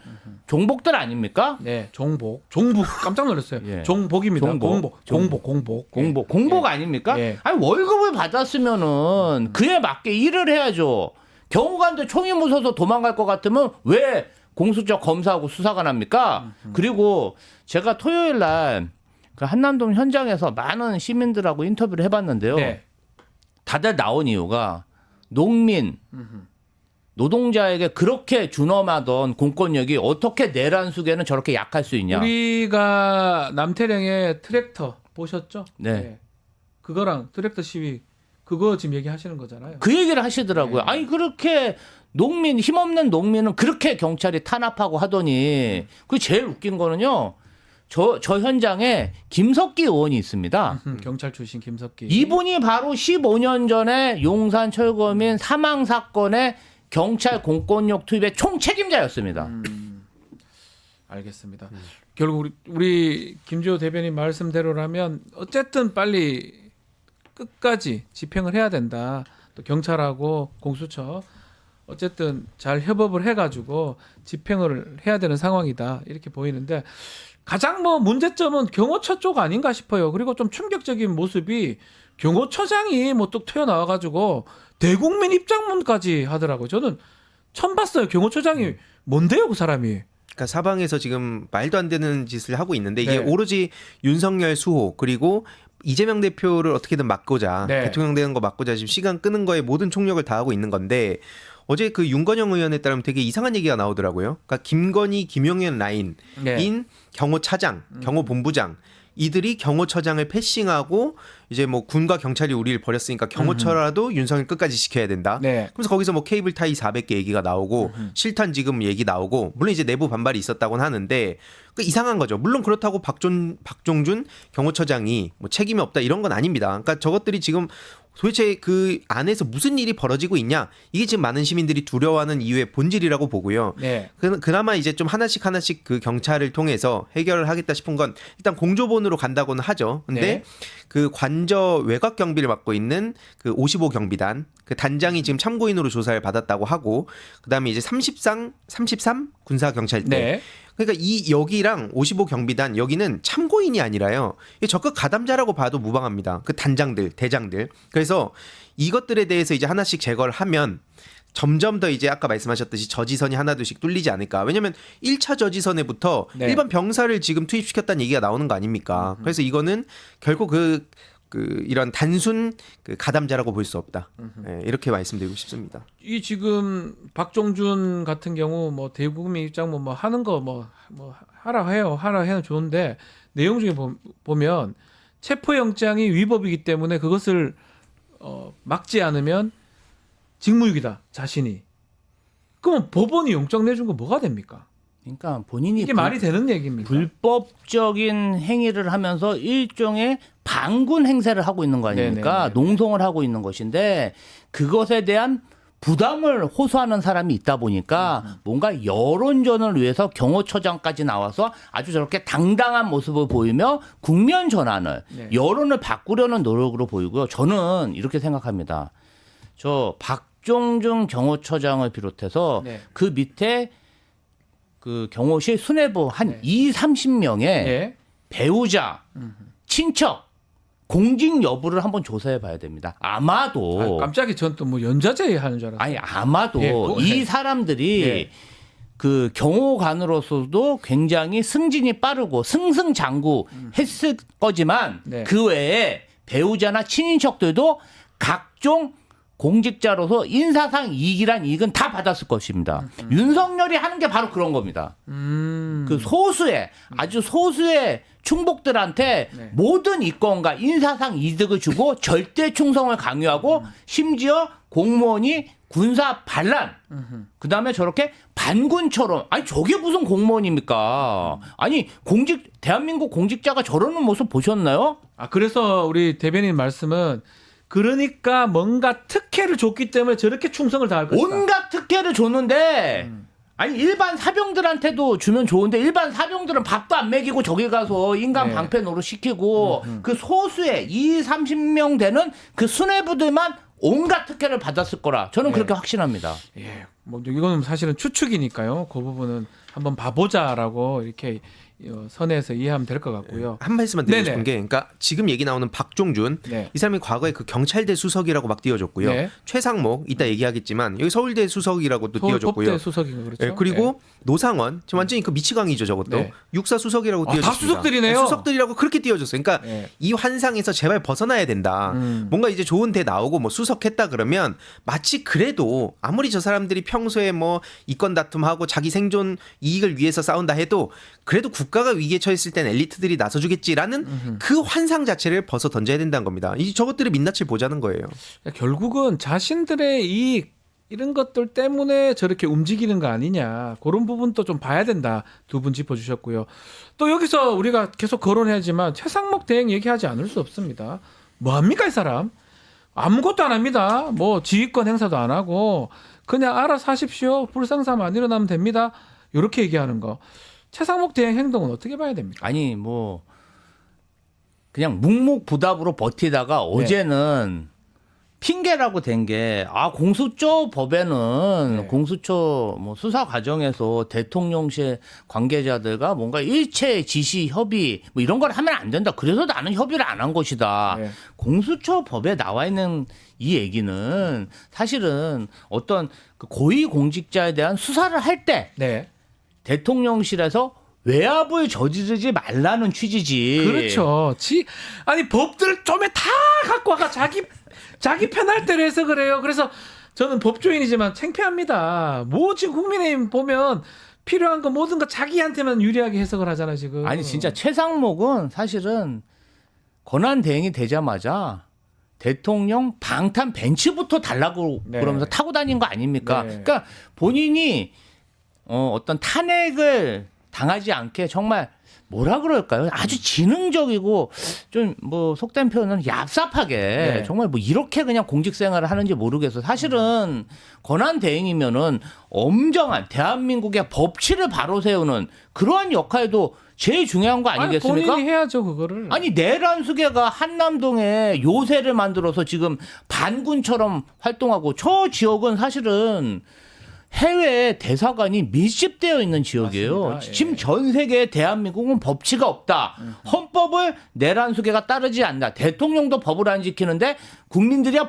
종복들 아닙니까? 네, 종복 깜짝 놀랐어요. 예. 종복입니다. 종복. 공복. 아닙니까? 예. 아니 월급을 받았으면은 그에 맞게 일을 해야죠. 경호관들 총이 무서워서 도망갈 것 같으면 왜 공수처 검사하고 수사관 합니까? 그리고 제가 토요일 날 그 한남동 현장에서 많은 시민들하고 인터뷰를 해봤는데요. 네. 다들 나온 이유가 농민, 노동자에게 그렇게 준엄하던 공권력이 어떻게 내란 수계는 저렇게 약할 수 있냐. 우리가 남태령의 트랙터 보셨죠? 네. 그거랑 트랙터 시위 그거 지금 얘기하시는 거잖아요. 그 얘기를 하시더라고요. 네. 아니 그렇게 농민 힘없는 농민은 그렇게 경찰이 탄압하고 하더니 그 제일 웃긴 거는요. 저 현장에 김석기 의원이 있습니다. 경찰 출신 김석기. 이분이 바로 15년 전에 용산 철거민 사망 사건의 경찰 공권력 투입의 총책임자였습니다. 알겠습니다. 결국 우리 김주호 대변인 말씀대로라면 어쨌든 빨리 끝까지 집행을 해야 된다. 또 경찰하고 공수처 어쨌든 잘 협업을 해가지고 집행을 해야 되는 상황이다. 이렇게 보이는데 가장 뭐 문제점은 경호처 쪽 아닌가 싶어요. 그리고 좀 충격적인 모습이 경호처장이 뭐 뚝 튀어나와가지고 대국민 입장문까지 하더라고요. 저는 처음 봤어요. 경호처장이 뭔데요, 그 사람이? 그러니까 사방에서 지금 말도 안 되는 짓을 하고 있는데 이게 네. 오로지 윤석열 수호 그리고 이재명 대표를 어떻게든 막고자 네. 대통령 되는 거 막고자 지금 시간 끄는 거에 모든 총력을 다하고 있는 건데 어제 그 윤건영 의원에 따르면 되게 이상한 얘기가 나오더라고요. 그러니까 김건희, 김용현 라인인 네. 경호차장, 경호본부장 이들이 경호처장을 패싱하고 이제 뭐 군과 경찰이 우리를 버렸으니까 경호처라도 윤석열 끝까지 지켜야 된다. 네. 그래서 거기서 뭐 케이블 타이 400개 얘기가 나오고 실탄 지금 얘기 나오고 물론 이제 내부 반발이 있었다고는 하는데 그 이상한 거죠. 물론 그렇다고 박종준 경호처장이 뭐 책임이 없다 이런 건 아닙니다. 그러니까 저것들이 지금 도대체 그 안에서 무슨 일이 벌어지고 있냐? 이게 지금 많은 시민들이 두려워하는 이유의 본질이라고 보고요. 네. 그나마 이제 좀 하나씩 그 경찰을 통해서 해결을 하겠다 싶은 건 일단 공조본으로 간다고는 하죠. 근데 네. 그 관저 외곽 경비를 맡고 있는 그 55 경비단 그 단장이 지금 참고인으로 조사를 받았다고 하고 그다음에 이제 33 군사 경찰대. 네. 그러니까 이 여기랑 55 경비단 여기는 참고인이 아니라요. 이게 적극 가담자라고 봐도 무방합니다. 그 단장들, 대장들. 그래서 이것들에 대해서 이제 하나씩 제거를 하면 점점 더 이제 아까 말씀하셨듯이 저지선이 하나둘씩 뚫리지 않을까. 왜냐면 1차 저지선에부터 네. 일반 병사를 지금 투입시켰다는 얘기가 나오는 거 아닙니까? 그래서 이거는 결국 이런 단순 그 가담자라고 볼 수 없다. 네, 이렇게 말씀드리고 싶습니다. 이 지금 박종준 같은 경우 뭐 대국민 입장 뭐 하는 거 뭐 하라 해는 좋은데 내용 중에 보면 체포영장이 위법이기 때문에 그것을 막지 않으면 직무유기다 자신이. 그러면 법원이 영장 내준 거 뭐가 됩니까? 그러니까 본인이 이게 말이 되는 얘기입니까? 불법적인 행위를 하면서 일종의 반군 행세를 하고 있는 거 아닙니까? 네네네. 농성을 하고 있는 것인데 그것에 대한 부담을 호소하는 사람이 있다 보니까 뭔가 여론전을 위해서 경호처장까지 나와서 아주 저렇게 당당한 모습을 보이며 국면 전환을 네. 여론을 바꾸려는 노력으로 보이고요. 저는 이렇게 생각합니다. 저 박종준 경호처장을 비롯해서 네. 그 밑에 그 경호실 수뇌부 한 네. 20-30명의 예. 배우자, 친척, 공직 여부를 한번 조사해 봐야 됩니다. 아마도 깜짝이 전 또 뭐 연좌제 하는 줄 알았어요. 아니 아마도 예, 이 사람들이 예. 그 경호관으로서도 굉장히 승진이 빠르고 승승장구했을 거지만 네. 그 외에 배우자나 친인척들도 각종 공직자로서 인사상 이익이란 이익은 다 받았을 것입니다. 윤석열이 하는 게 바로 그런 겁니다. 그 소수의 아주 소수의 충복들한테 네. 모든 이권과 인사상 이득을 주고 절대 충성을 강요하고 심지어 공무원이 군사 반란 그다음에 저렇게 반군처럼 아니 저게 무슨 공무원입니까? 아니 대한민국 공직자가 저러는 모습 보셨나요? 아 그래서 우리 대변인 말씀은 그러니까 뭔가 특혜를 줬기 때문에 저렇게 충성을 다할 것이다. 온갖 특혜를 줬는데 아니 일반 사병들한테도 주면 좋은데 일반 사병들은 밥도 안 먹이고 저기 가서 인간 네. 방패 노릇 시키고 그 소수의 20-30명 되는 그 수뇌부들만 온갖 특혜를 받았을 거라 저는 네. 그렇게 확신합니다. 예, 뭐 이거는 사실은 추측이니까요. 그 부분은 한번 봐보자라고 이렇게 선에서 이해하면 될 것 같고요. 한 말씀만 드리고 네네. 싶은 게 그러니까 지금 얘기 나오는 박종준 네. 이 사람이 과거에 그 경찰대 수석이라고 막 띄워줬고요. 네. 최상목 이따 얘기하겠지만 여기 서울대 수석이라고도 띄워줬고요. 서울법대 수석인 거 그렇죠. 예, 그리고 노상원 지금 완전히 그 미치광이죠 저것도 네. 육사 수석이라고 아, 띄워줬습니다. 다 수석들이네요. 수석들이라고 그렇게 띄워줬어요. 그러니까 네. 이 환상에서 제발 벗어나야 된다. 뭔가 이제 좋은 데 나오고 뭐 수석했다 그러면 마치 그래도 아무리 저 사람들이 평소에 뭐 이권 다툼하고 자기 생존 이익을 위해서 싸운다 해도 그래도 국가가 위기에 처했을 땐 엘리트들이 나서주겠지라는 그 환상 자체를 벗어 던져야 된다는 겁니다. 이 저것들을 민낯을 보자는 거예요. 그러니까 결국은 자신들의 이익 이런 것들 때문에 저렇게 움직이는 거 아니냐 그런 부분도 좀 봐야 된다. 두 분 짚어주셨고요. 또 여기서 우리가 계속 거론해야지만 최상목 대행 얘기하지 않을 수 없습니다. 뭐합니까 이 사람? 아무것도 안 합니다. 뭐 지휘권 행사도 안 하고 그냥 알아서 하십시오. 불상사만 안 일어나면 됩니다. 이렇게 얘기하는 거. 최상목 대행 행동은 어떻게 봐야 됩니까? 아니 뭐 그냥 묵묵부답으로 버티다가 어제는 핑계라고 된 게 공수처 법에는 네. 공수처 뭐 수사 과정에서 대통령실 관계자들과 뭔가 일체 지시 협의 뭐 이런 걸 하면 안 된다. 그래서 나는 협의를 안 한 것이다. 네. 공수처 법에 나와 있는 이 얘기는 사실은 어떤 그 고위 공직자에 대한 수사를 할 때 네. 대통령실에서 외압을 저지르지 말라는 취지지. 그렇죠. 아니 법들 좀에 다 갖고 와가 자기 편할 대로 해서 그래요. 그래서 저는 법조인이지만 창피합니다. 뭐 지금 국민의힘 보면 필요한 거 모든 거 자기한테만 유리하게 해석을 하잖아 지금. 아니 진짜 최상목은 사실은 권한 대행이 되자마자 대통령 방탄 벤츠부터 달라고 네. 그러면서 타고 다닌 거 아닙니까? 네. 그러니까 본인이 어떤 탄핵을 당하지 않게 정말 뭐라 그럴까요? 아주 지능적이고 좀 뭐 속된 표현은 얍삽하게 네. 정말 뭐 이렇게 그냥 공직 생활을 하는지 모르겠어요. 사실은 권한 대행이면은 엄정한 대한민국의 법치를 바로 세우는 그러한 역할도 제일 중요한 거 아니겠습니까? 본인이 해야죠 그거를. 아니 내란수계가 한남동에 요새를 만들어서 지금 반군처럼 활동하고 저 지역은 사실은 해외 대사관이 밀집되어 있는 지역이에요. 맞습니다. 예. 지금 전 세계에 대한민국은 법치가 없다. 헌법을 내란수계가 따르지 않는다. 대통령도 법을 안 지키는데 국민들은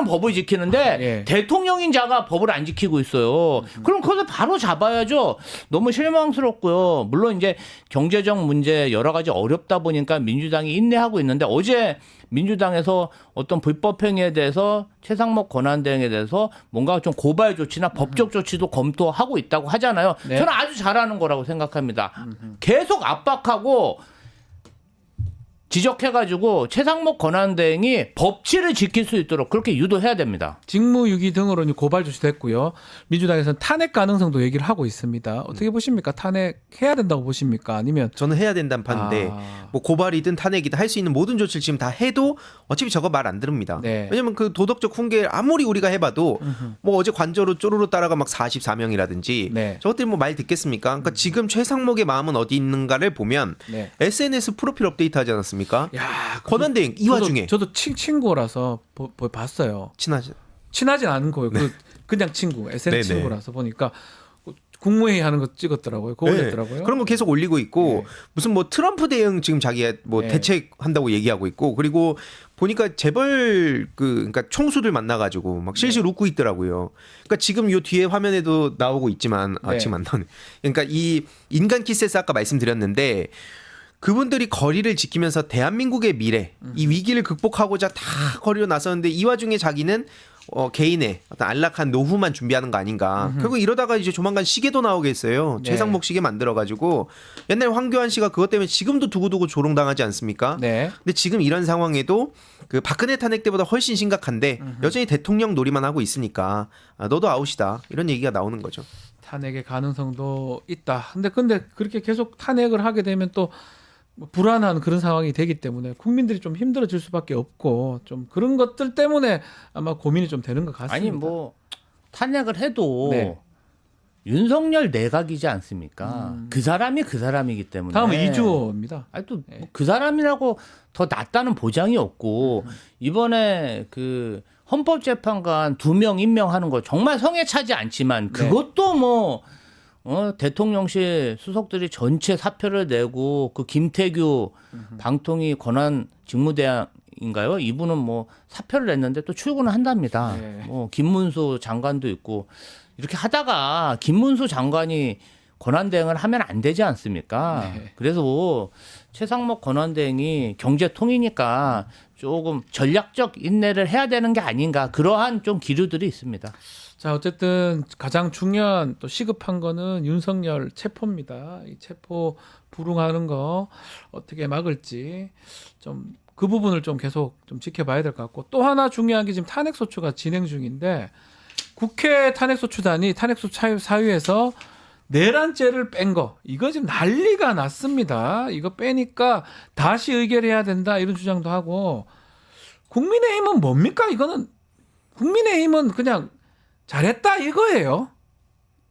법을 지키는데 예. 대통령인 자가 법을 안 지키고 있어요. 그럼 그것을 바로 잡아야죠. 너무 실망스럽고요. 물론 이제 경제적 문제 여러 가지 어렵다 보니까 민주당이 인내하고 있는데 어제 민주당에서 어떤 불법 행위에 대해서 최상목 권한대행에 대해서 뭔가 좀 고발 조치나 법적 조치도 검토하고 있다고 하잖아요. 네. 저는 아주 잘하는 거라고 생각합니다. 계속 압박하고 지적해가지고 최상목 권한대행이 법치를 지킬 수 있도록 그렇게 유도해야 됩니다. 직무유기 등으로 이제 고발 조치됐고요. 민주당에서는 탄핵 가능성도 얘기를 하고 있습니다. 어떻게 보십니까? 탄핵해야 된다고 보십니까? 아니면 저는 해야 된다는 판인데 뭐 고발이든 탄핵이든 할 수 있는 모든 조치를 지금 다 해도 어차피 저거 말 안 들읍니다. 네. 왜냐면 그 도덕적 훈계 아무리 우리가 해봐도 뭐 어제 관저로 쪼르르 따라가 막 44명이라든지 네. 저것들이 뭐 말 듣겠습니까? 그러니까 지금 최상목의 마음은 어디 있는가를 보면 네. SNS 프로필 업데이트 하지 않았습니까? 야, 권한대행 이 와중에 저도 친구라서 봤어요. 친하죠. 친하진 않은 거예요. 그냥 친구, SNS 네네. 친구라서 보니까 국무회의 하는 거 찍었더라고요. 그거 올렸더라고요. 네. 그런 거 계속 올리고 있고 네. 무슨 뭐 트럼프 대응 지금 자기가 뭐 네. 대책한다고 얘기하고 있고 그리고 보니까 재벌 그러니까 총수들 만나가지고 막 실실 웃고 있더라고요. 그러니까 지금 요 뒤에 화면에도 나오고 있지만 네. 지금 안 나오네. 그러니까 이 인간 키세스 아까 말씀드렸는데. 그분들이 거리를 지키면서 대한민국의 미래, 이 위기를 극복하고자 다 거리로 나섰는데 이 와중에 자기는 개인의 어떤 안락한 노후만 준비하는 거 아닌가. 결국 이러다가 이제 조만간 시계도 나오겠어요. 네. 최상목 시계 만들어가지고 옛날 황교안 씨가 그것 때문에 지금도 두고두고 조롱당하지 않습니까? 네. 근데 지금 이런 상황에도 그 박근혜 탄핵 때보다 훨씬 심각한데 여전히 대통령 놀이만 하고 있으니까 너도 아웃이다 이런 얘기가 나오는 거죠. 탄핵의 가능성도 있다. 근데 그렇게 계속 탄핵을 하게 되면 또 불안한 그런 상황이 되기 때문에 국민들이 좀 힘들어질 수밖에 없고 좀 그런 것들 때문에 아마 고민이 좀 되는 것 같습니다. 아니 뭐 탄핵을 해도 네. 윤석열 내각이지 않습니까? 그 사람이 그 사람이기 때문에. 다음은 이주호입니다. 아니 또 그 사람이라고 더 낫다는 보장이 없고 이번에 그 헌법재판관 2명 임명하는 거 정말 성에 차지 않지만 그것도 뭐 대통령실 수석들이 전체 사표를 내고 그 김태규 방통위 권한 직무대행인가요? 이분은 뭐 사표를 냈는데 또 출근을 한답니다. 네. 뭐 김문수 장관도 있고 이렇게 하다가 김문수 장관이 권한대행을 하면 안 되지 않습니까? 네. 그래서 최상목 권한대행이 경제통이니까 조금 전략적 인내를 해야 되는 게 아닌가 그러한 좀 기류들이 있습니다. 자, 어쨌든 가장 중요한 또 시급한 거는 윤석열 체포입니다. 이 체포 불응하는 거 어떻게 막을지 좀 그 부분을 좀 계속 좀 지켜봐야 될 것 같고 또 하나 중요한 게 지금 탄핵소추가 진행 중인데 국회 탄핵소추단이 탄핵소추 사유에서 내란죄를 뺀 거 이거 지금 난리가 났습니다. 이거 빼니까 다시 의결해야 된다 이런 주장도 하고 국민의힘은 뭡니까? 이거는 국민의힘은 그냥 잘했다 이거예요.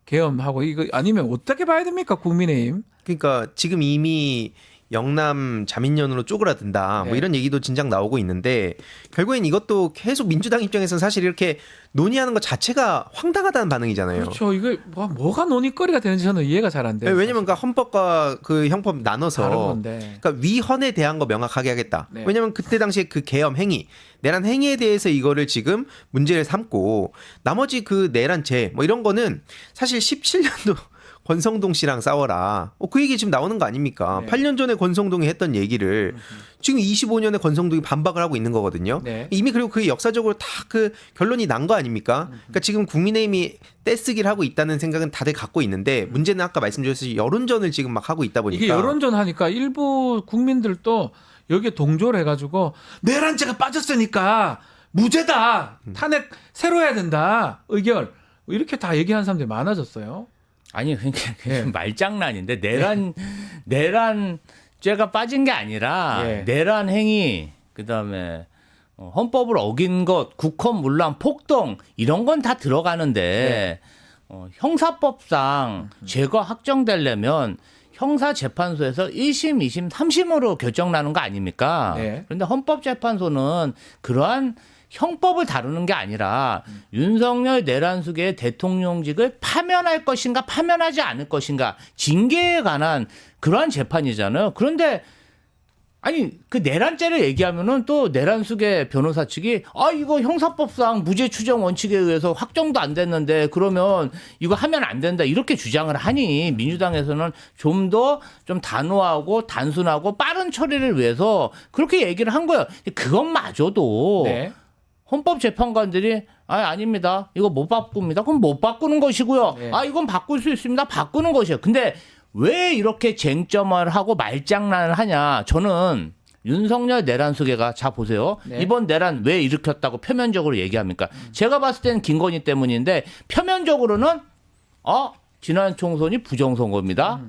계엄하고 이거 아니면 어떻게 봐야 됩니까 국민의힘? 그러니까 지금 이미 영남 자민련으로 쪼그라든다 뭐 네. 이런 얘기도 진작 나오고 있는데 결국엔 이것도 계속 민주당 입장에서는 사실 이렇게 논의하는 것 자체가 황당하다는 반응이잖아요. 그렇죠. 이거 뭐가 논의거리가 되는지 저는 이해가 잘 안 돼요. 네, 왜냐면 그 헌법과 그 형법 다른 나눠서 건데. 그러니까 위헌에 대한 거 명확하게 하겠다. 네. 왜냐면 그때 당시에 그 계엄 행위, 내란 행위에 대해서 이거를 지금 문제를 삼고 나머지 그 내란죄 뭐 이런 거는 사실 17년도 권성동 씨랑 싸워라. 그 얘기 지금 나오는 거 아닙니까? 네. 8년 전에 권성동이 했던 얘기를 지금 25년에 권성동이 반박을 하고 있는 거거든요. 네. 이미 그리고 그게 역사적으로 다 그 결론이 난 거 아닙니까? 그러니까 지금 국민의힘이 떼쓰기를 하고 있다는 생각은 다들 갖고 있는데 문제는 아까 말씀드렸듯이 여론전을 지금 막 하고 있다 보니까 이게 여론전 하니까 일부 국민들도 여기에 동조를 해가지고 내란죄가 빠졌으니까 무죄다. 탄핵 새로 해야 된다. 의결. 이렇게 다 얘기하는 사람들이 많아졌어요. 아니 그러니까 네. 말장난인데 내란죄가 빠진 게 아니라 예. 내란 행위 그다음에 헌법을 어긴 것, 국헌 문란, 폭동 이런 건 다 들어가는데 형사법상 죄가 확정되려면 형사재판소에서 1심, 2심, 3심으로 결정나는 거 아닙니까? 네. 그런데 헌법재판소는 그러한 형법을 다루는 게 아니라 윤석열 내란숙의 대통령직을 파면할 것인가 파면하지 않을 것인가 징계에 관한 그러한 재판이잖아요. 그런데 아니 그 내란죄를 얘기하면은 또 내란숙의 변호사 측이 이거 형사법상 무죄 추정 원칙에 의해서 확정도 안 됐는데 그러면 이거 하면 안 된다 이렇게 주장을 하니 민주당에서는 좀 더 좀 단호하고 단순하고 빠른 처리를 위해서 그렇게 얘기를 한 거예요. 그것마저도 네. 헌법재판관들이 아닙니다. 이거 못 바꿉니다. 그럼 못 바꾸는 것이고요. 네. 이건 바꿀 수 있습니다. 바꾸는 것이에요. 근데 왜 이렇게 쟁점을 하고 말장난을 하냐. 저는 윤석열 내란 수계가 자 보세요. 네. 이번 내란 왜 일으켰다고 표면적으로 얘기합니까? 제가 봤을 때는 김건희 때문인데 표면적으로는 지난 총선이 부정선거입니다.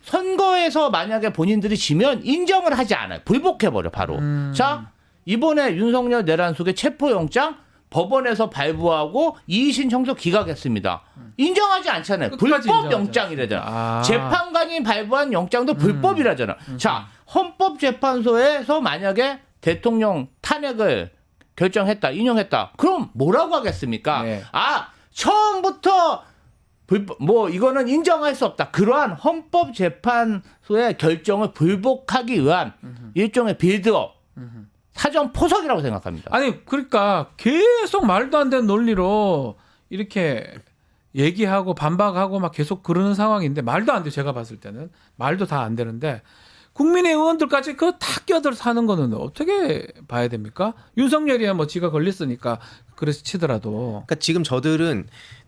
선거에서 만약에 본인들이 지면 인정을 하지 않아요. 불복해버려 바로. 자 이번에 윤석열 내란 속의 체포영장 법원에서 발부하고 이의신 청소 기각했습니다. 인정하지 않잖아요. 끝까지 불법 인정하지 영장이라잖아. 않습니다. 재판관이 발부한 영장도 불법이라잖아. 자 헌법재판소에서 만약에 대통령 탄핵을 결정했다, 인용했다. 그럼 뭐라고 하겠습니까? 네. 처음부터 이거는 인정할 수 없다. 그러한 헌법재판소의 결정을 불복하기 위한 일종의 빌드업, 사전 포석이라고 생각합니다. 아니 그러니까 계속 말도 안 되는 논리로 이렇게 얘기하고 반박하고 막 계속 그러는 상황인데 말도 안 돼요. 제가 봤을 때는 말도 다 안 되는데 국민의 의원들까지 그거 다 끼어들어서 하는 거는 어떻게 봐야 됩니까? 윤석열이야 뭐 지가 걸렸으니까 그래서 치더라도 그러니까 지금 저들은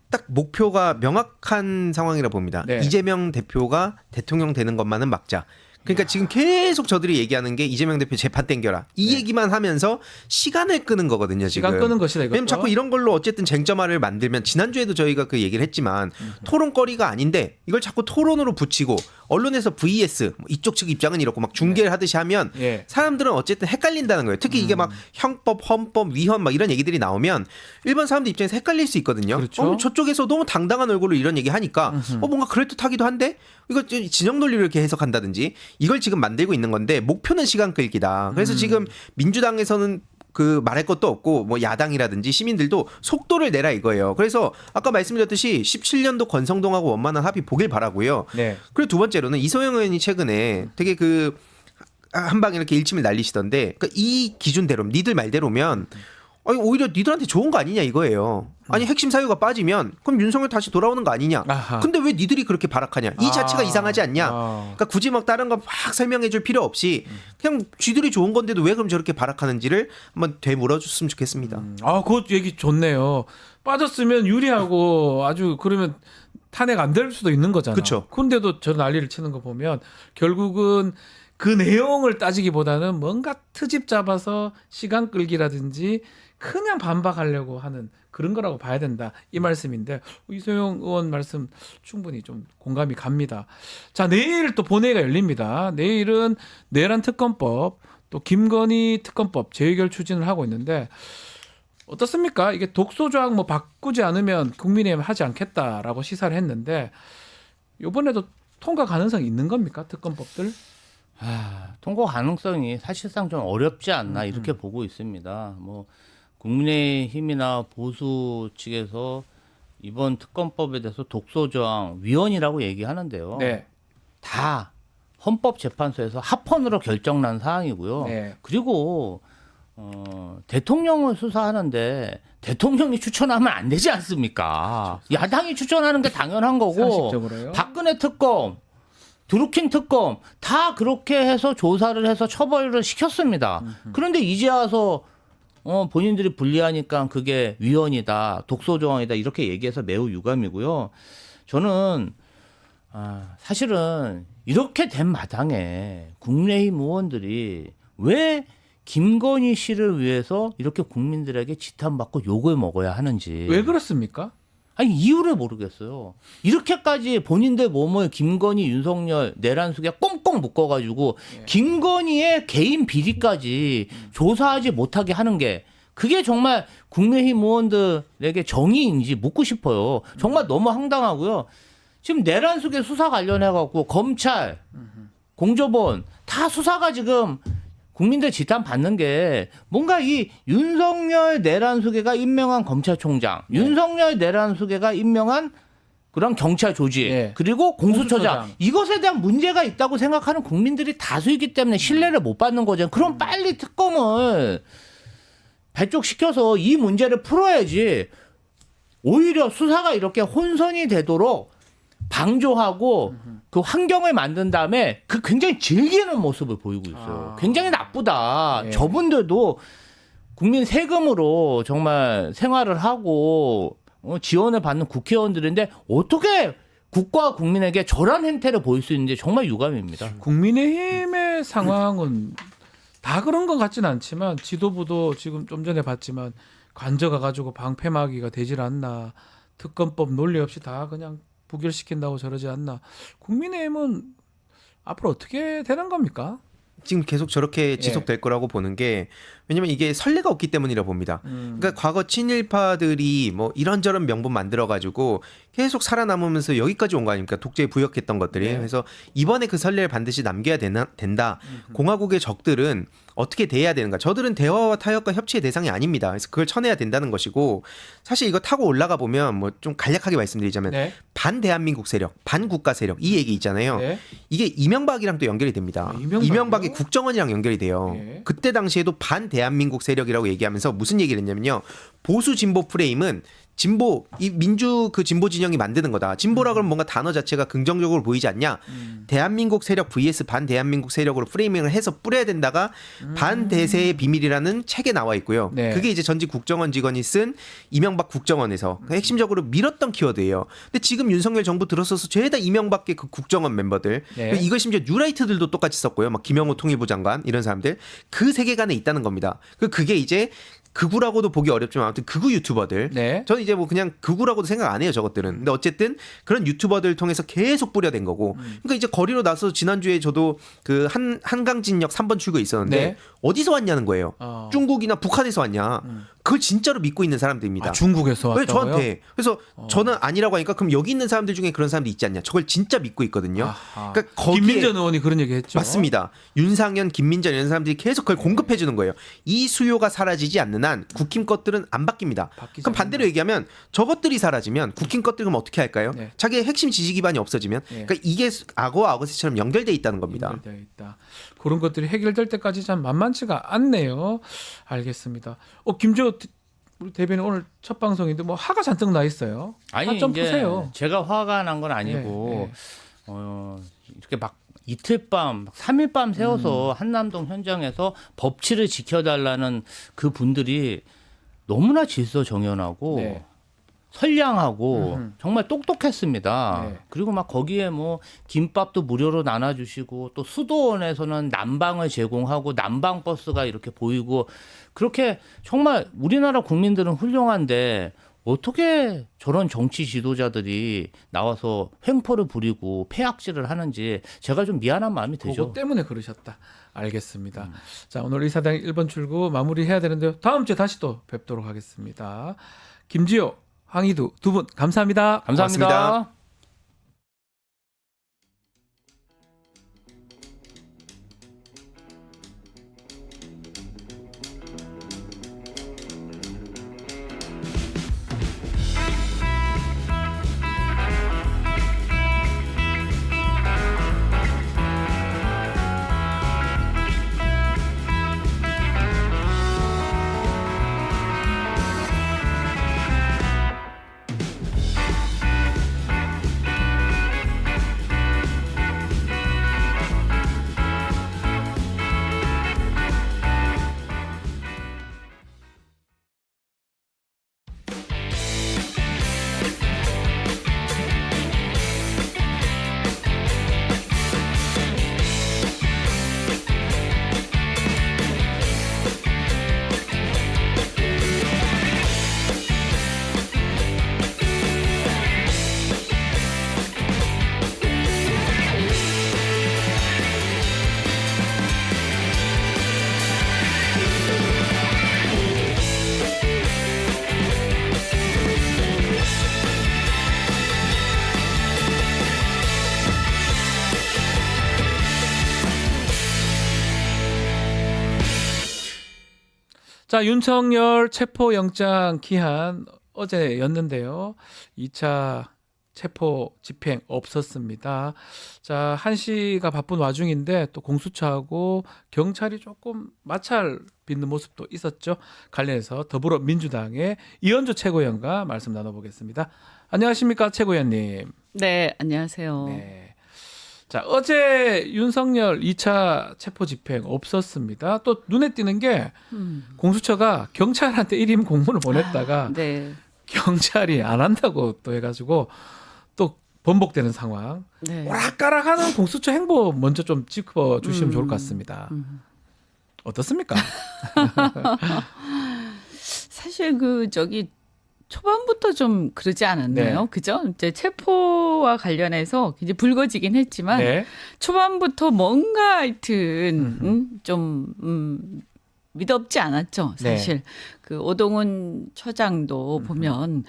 딱 목표가 명확한 상황이라 봅니다. 네. 이재명 대표가 대통령 되는 것만은 막자. 그러니까 지금 계속 저들이 얘기하는 게 이재명 대표 재판 땡겨라. 이 얘기만 하면서 시간을 끄는 거거든요. 시간 지금. 끄는 것이다 이것도. 왜냐면 자꾸 이런 걸로 어쨌든 쟁점화를 만들면 지난주에도 저희가 그 얘기를 했지만 토론거리가 아닌데 이걸 자꾸 토론으로 붙이고 언론에서 vs 이쪽 측 입장은 이렇고 막 중계를 하듯이 하면 예. 사람들은 어쨌든 헷갈린다는 거예요. 특히 이게 막 형법, 헌법, 위헌 막 이런 얘기들이 나오면 일반 사람들 입장에서 헷갈릴 수 있거든요. 그렇죠. 저쪽에서 너무 당당한 얼굴로 이런 얘기 하니까 뭔가 그럴듯하기도 한데 이거 진영 논리를 이렇게 해석한다든지 이걸 지금 만들고 있는 건데 목표는 시간 끌기다. 그래서 지금 민주당에서는 그 말할 것도 없고 뭐 야당이라든지 시민들도 속도를 내라 이거예요. 그래서 아까 말씀드렸듯이 17년도 권성동하고 원만한 합의 보길 바라고요. 네. 그리고 두 번째로는 이소영 의원이 최근에 되게 그 한방 이렇게 일침을 날리시던데 그러니까 이 기준대로 니들 말대로면 오히려 니들한테 좋은 거 아니냐 이거예요. 아니 핵심 사유가 빠지면 그럼 윤석열 다시 돌아오는 거 아니냐. 아하. 근데 왜 니들이 그렇게 발악하냐. 이 자체가 이상하지 않냐. 그러니까 굳이 막 다른 거 막 설명해 줄 필요 없이 그냥 쥐들이 좋은 건데도 왜 그럼 저렇게 발악하는지를 한번 되물어줬으면 좋겠습니다. 그 얘기 좋네요. 빠졌으면 유리하고 아주 그러면 탄핵 안 될 수도 있는 거잖아요. 그쵸. 그런데도 저 난리를 치는 거 보면 결국은 그 내용을 따지기보다는 뭔가 트집 잡아서 시간 끌기라든지 그냥 반박하려고 하는 그런 거라고 봐야 된다. 이 말씀인데 이소영 의원 말씀 충분히 좀 공감이 갑니다. 자, 내일 또 본회의가 열립니다. 내일은 내란 특검법 또 김건희 특검법 재의결 추진을 하고 있는데 어떻습니까? 이게 독소조항 뭐 바꾸지 않으면 국민의힘 하지 않겠다라고 시사를 했는데 이번에도 통과 가능성이 있는 겁니까? 특검법들? 통과 가능성이 사실상 좀 어렵지 않나 이렇게 보고 있습니다. 뭐 국민의힘이나 보수 측에서 이번 특검법에 대해서 독소조항 위헌이라고 얘기하는데요. 네. 다 헌법재판소에서 합헌으로 결정난 사항이고요. 네. 그리고 대통령을 수사하는데 대통령이 추천하면 안 되지 않습니까? 야당이 추천하는 게 당연한 거고 상식적으로요. 박근혜 특검 드루킹 특검 다 그렇게 해서 조사를 해서 처벌을 시켰습니다. 그런데 이제 와서 본인들이 불리하니까 그게 위헌이다, 독소조항이다 이렇게 얘기해서 매우 유감이고요. 저는 사실은 이렇게 된 마당에 국민의힘 의원들이 왜 김건희 씨를 위해서 이렇게 국민들에게 지탄받고 욕을 먹어야 하는지. 왜 그렇습니까? 아니 이유를 모르겠어요. 이렇게까지 본인들 몸을 김건희, 윤석열, 내란숙에 꽁꽁 묶어가지고 김건희의 개인 비리까지 조사하지 못하게 하는 게 그게 정말 국민의힘 의원들에게 정의인지 묻고 싶어요. 정말 너무 황당하고요. 지금 내란숙의 수사 관련해갖고 검찰, 공조본 다 수사가 지금 국민들 지탄 받는 게 뭔가 이 윤석열 내란수계가 임명한 검찰총장, 윤석열 내란수계가 임명한 그런 경찰 조직, 네. 그리고 공수처장. 공수처장. 이것에 대한 문제가 있다고 생각하는 국민들이 다수이기 때문에 신뢰를 못 받는 거죠. 그럼 빨리 특검을 발족시켜서 이 문제를 풀어야지. 오히려 수사가 이렇게 혼선이 되도록 방조하고 그 환경을 만든 다음에 그 굉장히 즐기는 모습을 보이고 있어요. 굉장히 나쁘다. 예. 저분들도 국민 세금으로 정말 생활을 하고 지원을 받는 국회의원들인데 어떻게 국가와 국민에게 저런 행태를 보일 수 있는지 정말 유감입니다. 국민의힘의 상황은 다 그런 것 같지는 않지만 지도부도 지금 좀 전에 봤지만 관저가 가지고 방패막이가 되질 않나, 특검법 논리 없이 다 그냥 부결시킨다고 저러지 않나. 국민의힘은 앞으로 어떻게 되는 겁니까? 지금 계속 저렇게 지속될 거라고 보는 게, 왜냐면 이게 선례가 없기 때문이라 봅니다. 그러니까 과거 친일파들이 뭐 이런저런 명분 만들어가지고 계속 살아남으면서 여기까지 온 거 아닙니까? 독재에 부역했던 것들이. 네. 그래서 이번에 그 선례를 반드시 남겨야 된다. 공화국의 적들은 어떻게 대해야 되는가? 저들은 대화와 타협과 협치의 대상이 아닙니다. 그래서 그걸 쳐내야 된다는 것이고, 사실 이거 타고 올라가 보면 뭐 좀 간략하게 말씀드리자면 네. 반대한민국 세력, 반국가 세력 이 얘기 있잖아요. 네. 이게 이명박이랑 또 연결이 됩니다. 아, 이명박이요? 이명박이 국정원이랑 연결이 돼요. 예. 그때 당시에도 반대한민국 세력이라고 얘기하면서 무슨 얘기를 했냐면요. 보수 진보 프레임은 진보, 이 민주 그 진보 진영이 만드는 거다. 진보라 그러면 뭔가 단어 자체가 긍정적으로 보이지 않냐. 대한민국 세력 vs 반대한민국 세력으로 프레이밍을 해서 뿌려야 된다가 반대세의 비밀이라는 책에 나와 있고요. 네. 그게 이제 전직 국정원 직원이 쓴 이명박 국정원에서 핵심적으로 밀었던 키워드예요. 근데 지금 윤석열 정부 들어서서 죄다 이명박의 그 국정원 멤버들, 네. 이걸 심지어 뉴라이트들도 똑같이 썼고요. 막 김영호 통일부 장관 이런 사람들, 그 세계관에 있다는 겁니다. 그게 이제 극우라고도 보기 어렵지만 아무튼 극우 유튜버들. 네. 저는 이제 뭐 그냥 극우라고도 생각 안 해요, 저것들은. 근데 어쨌든 그런 유튜버들 통해서 계속 뿌려댄 거고. 그러니까 이제 거리로 나서 지난주에 저도 그 한강진역 3번 출구에 있었는데 네. 어디서 왔냐는 거예요. 중국이나 북한에서 왔냐. 그걸 진짜로 믿고 있는 사람들입니다. 아, 중국에서 왜 왔다고요? 저한테? 그래서 저는 아니라고 하니까 그럼 여기 있는 사람들 중에 그런 사람들 있지 않냐. 저걸 진짜 믿고 있거든요. 아하. 그러니까 거기에 김민전 의원이 그런 얘기 했죠. 맞습니다. 윤상현, 김민전 이런 사람들이 계속 그걸 공급해 주는 거예요. 이 수요가 사라지지 않는 한 국힘 것들은 안 바뀝니다. 바뀌지 그럼 반대로 얘기하면 저것들이 사라지면 국힘 것들 그럼 어떻게 할까요? 네. 자기의 핵심 지지 기반이 없어지면 네. 그러니까 이게 악어와 악어새처럼 연결돼 있다는 겁니다. 연결되어 있다. 그런 것들이 해결될 때까지 참 만만치가 않네요. 알겠습니다. 김재호 우리 대변인 오늘 첫 방송인데 뭐 화가 잔뜩 나 있어요. 화 좀 푸세요. 제가 화가 난 건 아니고 이렇게 막 이틀밤, 3일밤 세워서 한남동 현장에서 법치를 지켜달라는 그 분들이 너무나 질서 정연하고 네. 선량하고 정말 똑똑했습니다. 네. 그리고 막 거기에 뭐 김밥도 무료로 나눠주시고 또 수도원에서는 난방을 제공하고 난방 버스가 이렇게 보이고 그렇게 정말 우리나라 국민들은 훌륭한데 어떻게 저런 정치 지도자들이 나와서 횡포를 부리고 폐악질을 하는지 제가 좀 미안한 마음이 들죠. 그거 때문에 그러셨다. 알겠습니다. 자, 오늘 의사당 1번 출구 마무리해야 되는데요. 다음 주에 다시 또 뵙도록 하겠습니다. 김지호, 황희두 두 분 감사합니다. 감사합니다. 고맙습니다. 자, 윤석열 체포영장 기한 어제였는데요. 2차 체포 집행 없었습니다. 자, 1시가 바쁜 와중인데 또 공수처하고 경찰이 조금 마찰 빚는 모습도 있었죠. 관련해서 더불어민주당의 이현주 최고위원과 말씀 나눠보겠습니다. 안녕하십니까, 최고위원님. 네, 안녕하세요. 네. 자, 어제 윤석열 2차 체포 집행 없었습니다. 또 눈에 띄는 게 공수처가 경찰한테 1임 공문을 보냈다가 네. 경찰이 안 한다고 또 해가지고 또 번복되는 상황. 네. 오락가락하는 공수처 행보 먼저 좀 짚어주시면 좋을 것 같습니다. 어떻습니까? 사실 초반부터 좀 그러지 않았나요? 네. 그죠? 이제 체포와 관련해서 이제 불거지긴 했지만 네. 초반부터 뭔가 하여튼 좀 믿업지 않았죠. 사실 그 오동훈 처장도 보면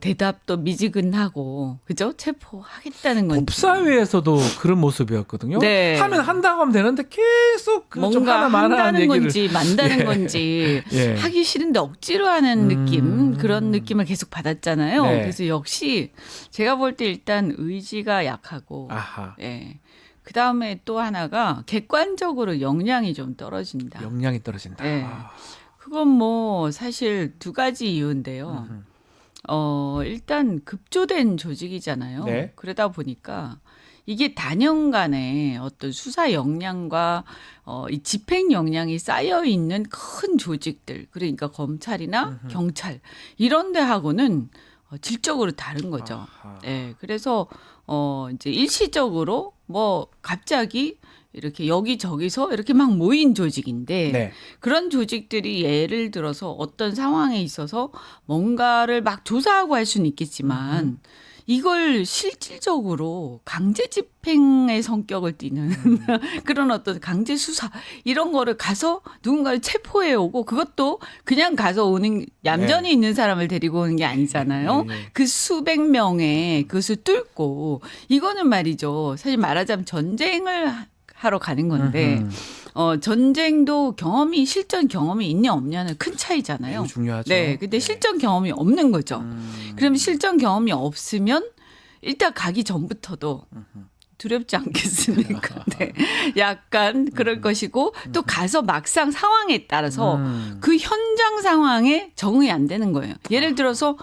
대답도 미지근하고 그죠? 체포하겠다는 건지 법사위에서도 그런 모습이었거든요. 네. 하면 한다고 하면 되는데 계속 좀 뭔가 하나만한 한다는 얘기를. 건지 만다는 예. 건지 예. 하기 싫은데 억지로 하는 느낌 그런 느낌을 계속 받았잖아요. 네. 그래서 역시 제가 볼 때 일단 의지가 약하고 아하. 예. 그다음에 또 하나가 객관적으로 역량이 좀 떨어진다. 역량이 떨어진다. 네. 아. 그건 뭐 사실 두 가지 이유인데요. 일단 급조된 조직이잖아요. 네. 그러다 보니까 이게 단연간의 어떤 수사 역량과 이 집행 역량이 쌓여 있는 큰 조직들, 그러니까 검찰이나 경찰 이런 데하고는 질적으로 다른 거죠. 아하. 네, 그래서 이제 일시적으로 뭐 갑자기 이렇게 여기저기서 이렇게 막 모인 조직인데 네. 그런 조직들이 예를 들어서 어떤 상황에 있어서 뭔가를 막 조사하고 할 수는 있겠지만 이걸 실질적으로 강제 집행의 성격을 띠는 그런 어떤 강제 수사 이런 거를 가서 누군가를 체포해 오고 그것도 그냥 가서 오는 얌전히 있는 사람을 데리고 오는 게 아니잖아요. 네. 그 수백 명의 그것을 뚫고 이거는 말이죠. 사실 말하자면 전쟁을 하러 가는 건데 전쟁도 실전 경험이 있냐 없냐는 큰 차이잖아요. 매우 중요하죠. 네, 근데 실전 경험이 없는 거죠. 그럼 실전 경험이 없으면 일단 가기 전부터도 두렵지 않겠습니까? 네, 약간 그럴 것이고 또 가서 막상 상황에 따라서 그 현장 상황에 적응이 안 되는 거예요. 예를 들어서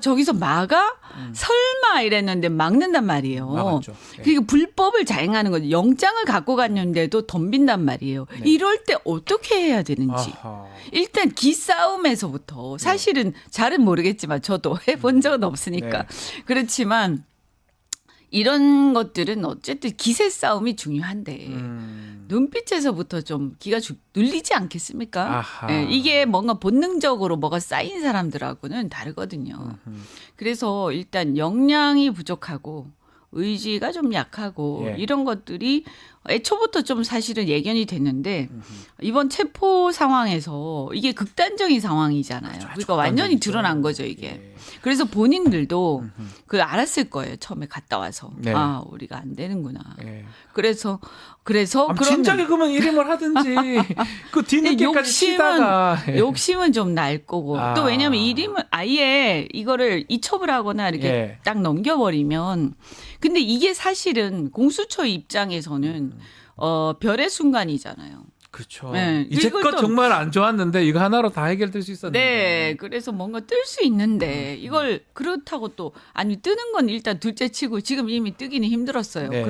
저기서 막아? 설마 이랬는데 막는단 말이에요. 막았죠. 네. 그리고 불법을 자행하는 거죠. 영장을 갖고 갔는데도 덤빈단 말이에요. 이럴 때 어떻게 해야 되는지. 아하. 일단 기싸움에서부터 사실은 잘은 모르겠지만 저도 해본 적은 없으니까. 네. 그렇지만 이런 것들은 어쨌든 기세 싸움이 중요한데 눈빛에서부터 좀 기가 눌리지 않겠습니까? 아하. 예, 이게 뭔가 본능적으로 뭐가 쌓인 사람들하고는 다르거든요. 그래서 일단 역량이 부족하고 의지가 좀 약하고 예. 이런 것들이 애초부터 좀 사실은 예견이 됐는데 이번 체포 상황에서 이게 극단적인 상황이잖아요. 그러니까 완전히 극단적이죠. 드러난 거죠, 이게. 예. 그래서 본인들도 그걸 알았을 거예요. 처음에 갔다 와서. 네. 아, 우리가 안 되는구나. 예. 그래서 진작에 그러면 이름을 하든지 그 뒤늦게까지 치다가 욕심은 좀 날 거고 아. 또 왜냐하면 이름을 아예 이거를 이첩을 하거나 이렇게 예. 딱 넘겨버리면 근데 이게 사실은 공수처 입장에서는 별의 순간이잖아요. 그렇죠. 네. 이제껏 이걸 또- 정말 안 좋았는데 이거 하나로 다 해결될 수 있었는데. 네, 그래서 뭔가 뜰 수 있는데 이걸 그렇다고 또 아니 뜨는 건 일단 둘째치고 지금 이미 뜨기는 힘들었어요. 네.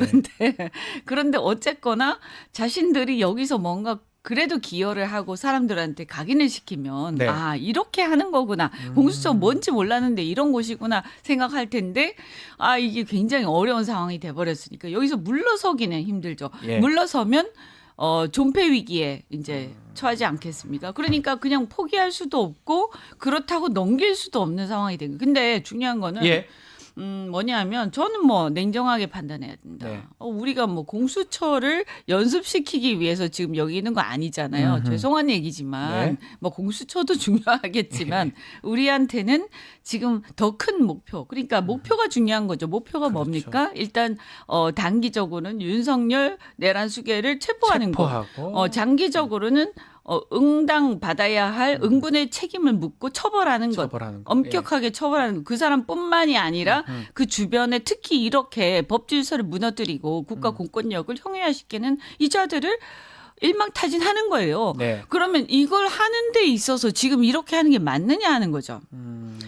그런데 어쨌거나 자신들이 여기서 뭔가 그래도 기여를 하고 사람들한테 각인을 시키면 네. 아 이렇게 하는 거구나 공수처 뭔지 몰랐는데 이런 곳이구나 생각할 텐데 아 이게 굉장히 어려운 상황이 돼버렸으니까 여기서 물러서기는 힘들죠. 예. 물러서면 존폐 위기에 이제 처하지 않겠습니까? 그러니까 그냥 포기할 수도 없고 그렇다고 넘길 수도 없는 상황이 된 거예요. 근데 중요한 거는 예. 뭐냐면 저는 뭐 냉정하게 판단해야 된다. 네. 우리가 뭐 공수처를 연습시키기 위해서 지금 여기 있는 거 아니잖아요. 죄송한 얘기지만 네. 뭐 공수처도 중요하겠지만 우리한테는 지금 더 큰 목표. 그러니까 목표가 중요한 거죠. 목표가 그렇죠. 뭡니까? 일단 단기적으로는 윤석열 내란 수계를 체포하는 거. 체포하고. 장기적으로는 응당 받아야 할 응분의 책임을 묻고 처벌하는 것. 처벌하는 거. 엄격하게 처벌하는 것. 그 사람뿐만이 아니라 그 주변에 특히 이렇게 법 질서를 무너뜨리고 국가 공권력을 형해화시키는 이 자들을 일망타진하는 거예요. 네. 그러면 이걸 하는 데 있어서 지금 이렇게 하는 게 맞느냐 하는 거죠.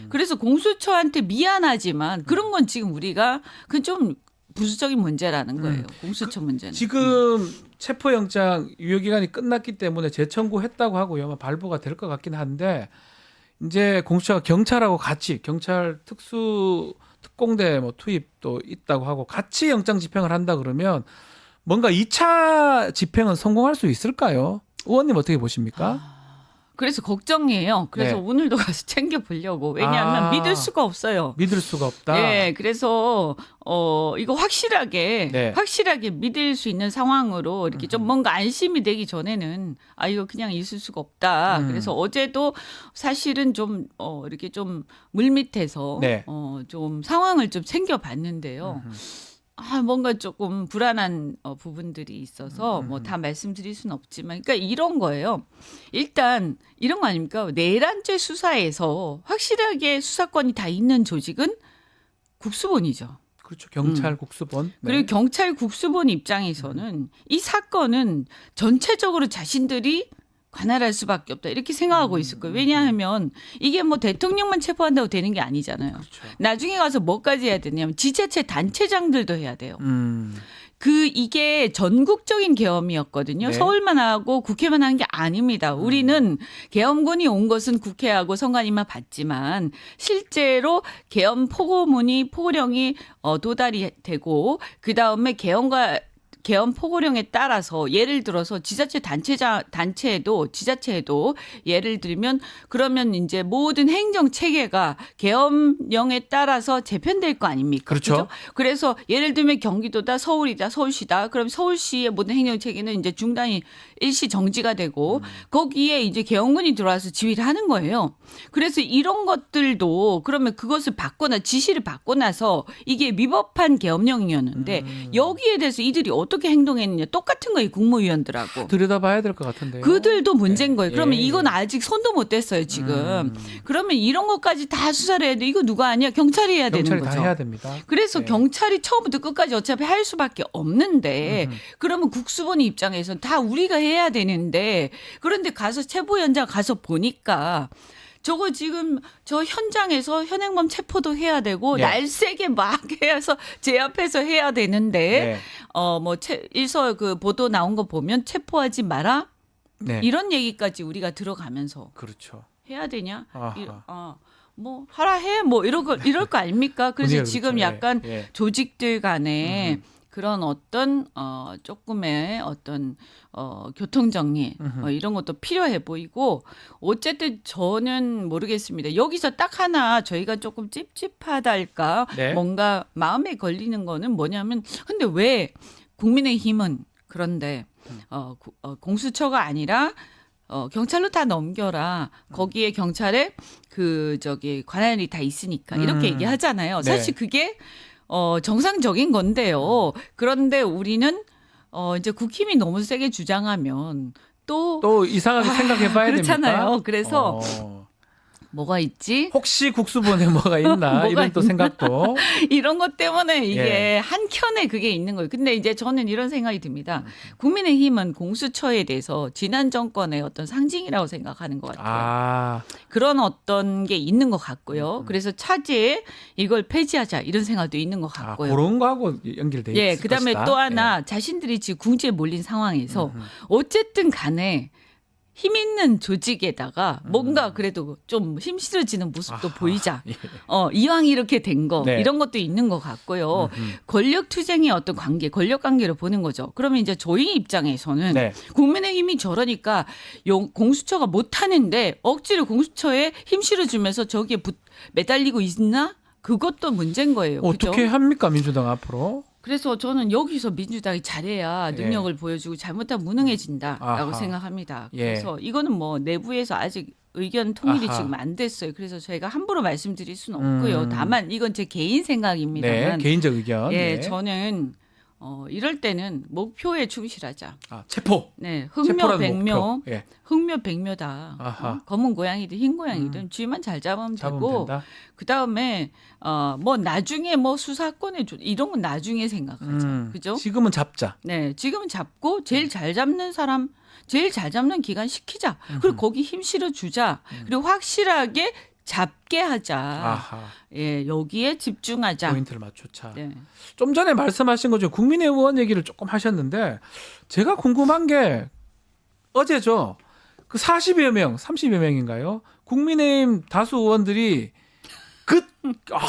그래서 공수처한테 미안하지만 그런 건 지금 우리가 그 좀 부수적인 문제라는 거예요. 공수처 문제는. 지금 체포영장 유효기간이 끝났기 때문에 재청구했다고 하고요. 아마 발부가 될 것 같긴 한데 이제 공수처가 경찰하고 같이 경찰 특수 특공대 뭐 투입도 있다고 하고 같이 영장 집행을 한다 그러면 뭔가 2차 집행은 성공할 수 있을까요? 의원님 어떻게 보십니까? 그래서 걱정이에요. 그래서 네. 오늘도 가서 챙겨보려고. 왜냐하면 믿을 수가 없어요. 믿을 수가 없다. 예, 그래서 이거 확실하게 네. 믿을 수 있는 상황으로 이렇게 좀 뭔가 안심이 되기 전에는 이거 그냥 있을 수가 없다. 그래서 어제도 사실은 좀 이렇게 좀 물밑에서 네. 좀 상황을 좀 챙겨봤는데요. 뭔가 조금 불안한 부분들이 있어서 뭐 다 말씀드릴 수는 없지만, 그러니까 이런 거예요. 일단 이런 거 아닙니까? 내란죄 수사에서 확실하게 수사권이 다 있는 조직은 국수본이죠. 그렇죠. 경찰 국수본. 네. 그리고 경찰 국수본 입장에서는 이 사건은 전체적으로 자신들이 관할할 수밖에 없다 이렇게 생각하고 있을 거예요. 왜냐하면 이게 뭐 대통령만 체포한다고 되는 게 아니잖아요. 그렇죠. 나중에 가서 뭐까지 해야 되냐면 지자체 단체장들도 해야 돼요. 음. 이게 전국적인 계엄이었거든요. 네. 서울만 하고 국회만 한 게 아닙니다. 우리는 계엄군이 온 것은 국회하고 선관위만 봤지만 실제로 계엄 포고령이 도달이 되고 그다음에 계엄 포고령에 따라서 예를 들어서 지자체 지자체에도 예를 들면 그러면 이제 모든 행정 체계가 계엄령에 따라서 재편될 거 아닙니까? 그렇죠. 그죠? 그래서 예를 들면 경기도다 서울이다 서울시다. 그럼 서울시의 모든 행정 체계는 이제 중단이 일시 정지가 되고 거기에 이제 계엄군이 들어와서 지휘를 하는 거예요. 그래서 이런 것들도 그러면 그것을 받거나 지시를 받고 나서 이게 위법한 계엄령이었는데 여기에 대해서 이들이 어떻게 행동했느냐 똑같은 거예요. 국무위원들하고. 들여다봐야 될 것 같은데요. 그들도 문제인 거예요. 그러면 예. 이건 아직 손도 못 댔어요, 지금. 그러면 이런 것까지 다 수사를 해야 돼. 이거 누가 아니야? 경찰이 해야 되는 경찰이 거죠. 다 해야 됩니다. 그래서 네. 경찰이 처음부터 끝까지 어차피 할 수밖에 없는데 그러면 국수본 입장에서는 다 우리가 해야 되는데 그런데 가서 체포 현장 가서 보니까 저거 지금 저 현장에서 현행범 체포도 해야 되고 네. 날세게 막 해서 제 앞에서 해야 되는데 네. 일서 그 보도 나온 거 보면 체포하지 마라 네. 이런 얘기까지 우리가 들어가면서 그렇죠. 해야 되냐? 아하. 뭐 하라 해 뭐 이럴 거 아닙니까? 그래서 분위기가 지금 그렇죠. 약간 예. 조직들 간에 그런 어떤 조금의 어떤 교통 정리 이런 것도 필요해 보이고 어쨌든 저는 모르겠습니다. 여기서 딱 하나 저희가 조금 찝찝하달까 네. 뭔가 마음에 걸리는 거는 뭐냐면 근데 왜 국민의힘은 그런데 공수처가 아니라 경찰로 다 넘겨라. 거기에 경찰에 관할이 다 있으니까 이렇게 얘기하잖아요. 네. 사실 그게 정상적인 건데요. 그런데 우리는 이제 국힘이 너무 세게 주장하면 또 이상하게 생각해봐야 그렇잖아요. 됩니까? 그래서 뭐가 있지? 혹시 국수본에 뭐가 있나 뭐가 이런 또 있나? 생각도 이런 것 때문에 이게 예. 한켠에 그게 있는 거예요. 근데 이제 저는 이런 생각이 듭니다. 국민의힘은 공수처에 대해서 지난 정권의 어떤 상징이라고 생각하는 것 같아요. 그런 어떤 게 있는 것 같고요. 그래서 차제에 이걸 폐지하자 이런 생각도 있는 것 같고요. 그런 거하고 연결돼 예, 있을 그다음에 것이다. 또 하나 자신들이 지금 궁지에 몰린 상황에서 어쨌든 간에 힘 있는 조직에다가 뭔가 그래도 좀 힘 실어지는 모습도 아하, 보이자. 예. 이왕 이렇게 된 거 네. 이런 것도 있는 것 같고요. 권력 투쟁의 어떤 권력 관계를 보는 거죠. 그러면 이제 저희 입장에서는 네. 국민의힘이 저러니까 공수처가 못하는데 억지로 공수처에 힘 실어주면서 저기에 매달리고 있나? 그것도 문제인 거예요. 어떻게 그죠? 합니까 민주당 앞으로? 그래서 저는 여기서 민주당이 잘해야 예. 능력을 보여주고 잘못하면 무능해진다라고 아하. 생각합니다. 예. 그래서 이거는 뭐 내부에서 아직 의견 통일이 아하. 지금 안 됐어요. 그래서 저희가 함부로 말씀드릴 수는 없고요. 다만 이건 제 개인 네, 생각입니다만 개인적 의견. 예, 네. 저는 이럴 때는 목표에 충실하자. 아, 체포. 네, 체포라는 흑묘백묘, 목표. 예. 흑묘백묘다. 아하. 검은 고양이든 흰 고양이든 쥐만 잘 잡으면 잡으면 되고, 된다. 그 다음에 뭐 나중에 뭐 수사권에 이런 건 나중에 생각하자. 그죠? 지금은 잡자. 네, 지금은 잡고 제일 잘 잡는 사람, 제일 잘 잡는 기관 시키자. 그리고 거기 힘 실어 주자. 그리고 확실하게 잡게 하자. 아하. 예, 여기에 집중하자. 포인트를 맞추자. 네. 좀 전에 말씀하신 거죠. 국민의 의원 얘기를 조금 하셨는데 제가 궁금한 게 어제죠. 그 40여 명, 30여 명인가요? 국민의힘 다수 의원들이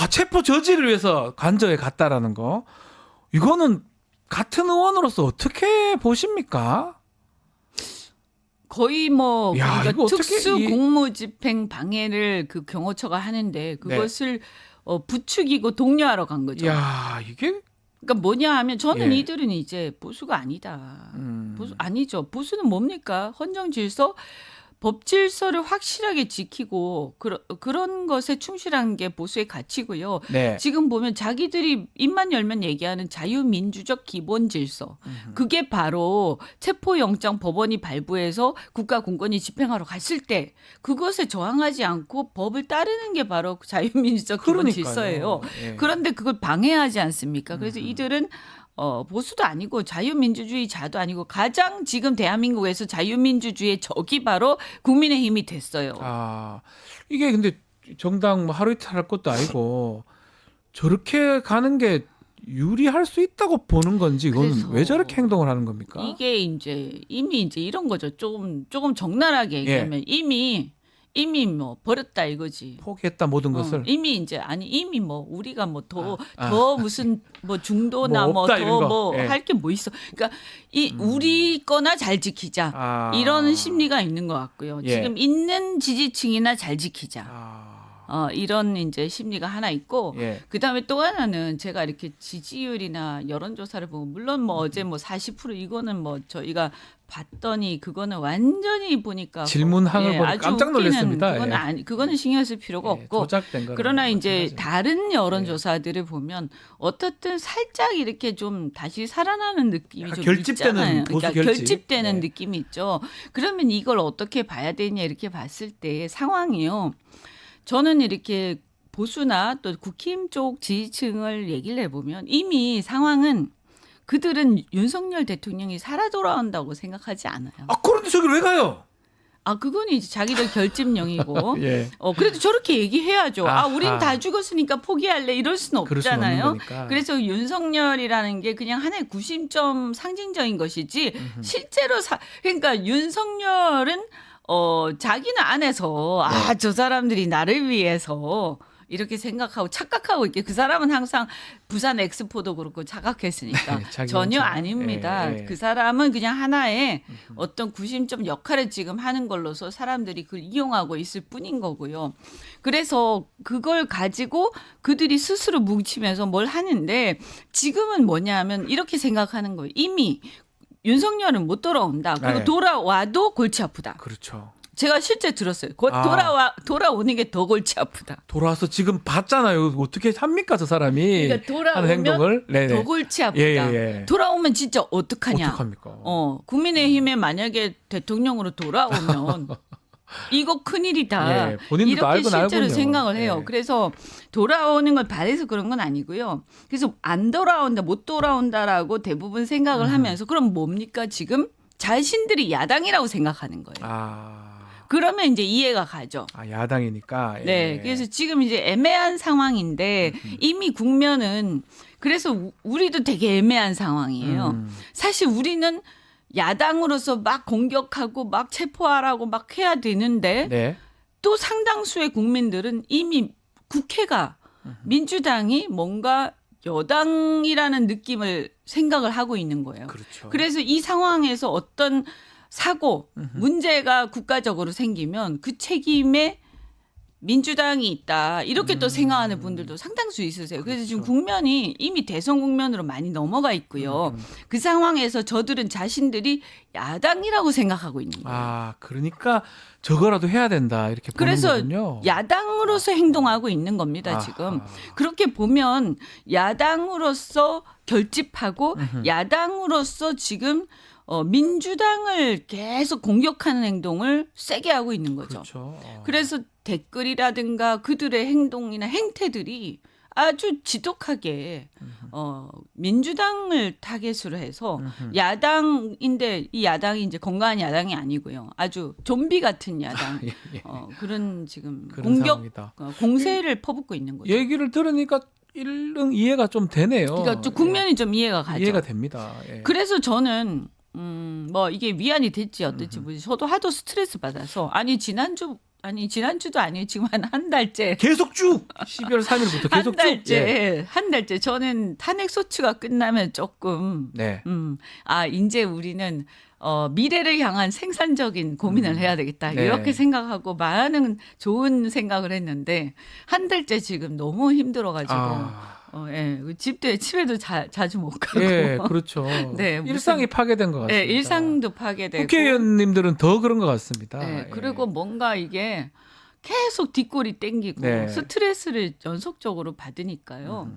체포 저지를 위해서 관저에 갔다라는 거. 이거는 같은 의원으로서 어떻게 보십니까? 거의 뭐 야, 그러니까 이거 어떻게 특수 공무집행 방해를 그 경호처가 하는데 그것을 부추기고 독려하러 간 거죠. 야, 이게 그러니까 뭐냐 하면 저는 예. 이들은 이제 보수가 아니다. 보수 아니죠. 보수는 뭡니까? 헌정 질서, 법 질서를 확실하게 지키고 그런 것에 충실한 게 보수의 가치고요. 네. 지금 보면 자기들이 입만 열면 얘기하는 자유민주적 기본 질서. 그게 바로 체포영장 법원이 발부해서 국가공권이 집행하러 갔을 때 그것에 저항하지 않고 법을 따르는 게 바로 자유민주적 기본 그러니까요. 질서예요. 예. 그런데 그걸 방해하지 않습니까? 그래서 이들은 보수도 아니고 자유민주주의자도 아니고 가장 지금 대한민국에서 자유민주주의의 적이 바로 국민의힘이 됐어요. 아, 이게 근데 정당 뭐 하루 이틀 할 것도 아니고 저렇게 가는 게 유리할 수 있다고 보는 건지 이건 그래서 왜 저렇게 행동을 하는 겁니까? 이게 이미 이런 거죠. 조금 정나라하게 얘기하면 이미 뭐 버렸다 이거지. 포기했다 모든 것을. 이미 뭐 우리가 뭐 더 무슨 뭐 중도나 뭐 뭐 없다, 더 이런 거. 뭐 예. 할 게 뭐 있어. 그러니까 우리 거나 잘 지키자. 아. 이런 심리가 있는 것 같고요. 예. 지금 있는 지지층이나 잘 지키자. 아, 이런 이제 심리가 하나 있고 예. 그다음에 또 하나는 제가 이렇게 지지율이나 여론조사를 보면 물론 뭐 어제 뭐 40% 이거는 뭐 저희가 봤더니 그거는 완전히 보니까 질문항을 보고 아주 깜짝 놀랐습니다. 웃기는 예. 그거는 신경 쓸 필요가 예, 없고 조작된 거는 그러나 이제 마찬가지예요. 다른 여론조사들을 보면 어떻든 살짝 이렇게 좀 다시 살아나는 느낌이 약간 좀 결집되는 있잖아요. 보수 그러니까 결집. 결집되는 네. 느낌이 있죠. 그러면 이걸 어떻게 봐야 되냐 이렇게 봤을 때 상황이요. 저는 이렇게 보수나 또 국힘 쪽 지지층을 얘기를 해보면 이미 상황은 그들은 윤석열 대통령이 살아 돌아온다고 생각하지 않아요. 아, 그런데 저기를 왜 가요? 그건 이제 자기들 결집령이고. 예. 그래도 저렇게 얘기해야죠. 아하. 우린 다 죽었으니까 포기할래. 이럴 수는 그럴 수는 없는 없잖아요. 거니까. 그래서 윤석열이라는 게 그냥 하나의 구심점 상징적인 것이지 실제로 그러니까 윤석열은 자기는 안에서 저 사람들이 나를 위해서 이렇게 생각하고 착각하고 있게 그 사람은 항상 부산 엑스포도 그렇고 착각했으니까 자기는 전혀 참, 아닙니다. 예. 그 사람은 그냥 하나의 어떤 구심점 역할을 지금 하는 걸로서 사람들이 그걸 이용하고 있을 뿐인 거고요. 그래서 그걸 가지고 그들이 스스로 뭉치면서 뭘 하는데 지금은 뭐냐 하면 이렇게 생각하는 거예요. 이미 윤석열은 못 돌아온다. 그리고 네. 돌아와도 골치 아프다. 그렇죠. 제가 실제 들었어요. 돌아오는 게 더 골치 아프다. 돌아와서 지금 봤잖아요. 어떻게 합니까 저 사람이 그러니까 하는 행동을? 돌아오면 네네. 더 골치 아프다. 예. 돌아오면 진짜 어떡하냐. 어떡합니까? 국민의힘에 만약에 대통령으로 돌아오면 이거 큰일이다. 예, 본인도 이렇게 알고는 실제로 알군요. 생각을 해요. 예. 그래서 돌아오는 걸 바래서 그런 건 아니고요. 그래서 안 돌아온다, 못 돌아온다라고 대부분 생각을 하면서 그럼 뭡니까? 지금 자신들이 야당이라고 생각하는 거예요. 그러면 이제 이해가 가죠. 야당이니까. 예. 네. 그래서 지금 이제 애매한 상황인데 이미 국면은 그래서 우리도 되게 애매한 상황이에요. 사실 우리는 야당으로서 막 공격하고 막 체포하라고 막 해야 되는데 네. 또 상당수의 국민들은 이미 국회가 민주당이 뭔가 여당이라는 느낌을 생각을 하고 있는 거예요. 그렇죠. 그래서 이 상황에서 어떤 사고, 문제가 국가적으로 생기면 그 책임에 민주당이 있다 이렇게 또 생각하는 분들도 상당수 있으세요. 그래서 지금 국면이 이미 대선 국면으로 많이 넘어가 있고요. 그 상황에서 저들은 자신들이 야당이라고 생각하고 있는 거예요. 아, 그러니까 저거라도 해야 된다 이렇게 보는 그래서 거군요. 야당으로서 행동하고 있는 겁니다. 지금 그렇게 보면 야당으로서 결집하고 야당으로서 지금 민주당을 계속 공격하는 행동을 세게 하고 있는 거죠. 그렇죠. 그래서 댓글이라든가 그들의 행동이나 행태들이 아주 지독하게 민주당을 타겟으로 해서 야당인데 이 야당이 이제 건강한 야당이 아니고요. 아주 좀비 같은 야당 그런 지금 그런 공격 상황이다. 공세를 퍼붓고 있는 거죠. 얘기를 들으니까 일릉 이해가 좀 되네요. 그러니까 좀 국면이 좀 이해가 가죠. 이해가 됩니다. 예. 그래서 저는 뭐 이게 위안이 될지 어떨지 모르지. 저도 하도 스트레스 받아서 지난주도 아니에요. 지금 한 달째. 계속 쭉 12월 3일부터 한 계속 달째, 쭉. 예. 한 달째. 저는 탄핵 소추가 끝나면 조금, 네. 이제 우리는, 미래를 향한 생산적인 고민을 해야 되겠다. 네. 이렇게 생각하고 많은 좋은 생각을 했는데, 한 달째 지금 너무 힘들어가지고, 집에도 자주 못 가고. 예, 그렇죠. 네, 일상이 파괴된 것 같습니다. 네, 일상도 파괴되고. 국회의원님들은 더 그런 것 같습니다. 네, 예. 그리고 뭔가 이게 계속 뒷골이 땡기고 네. 스트레스를 연속적으로 받으니까요.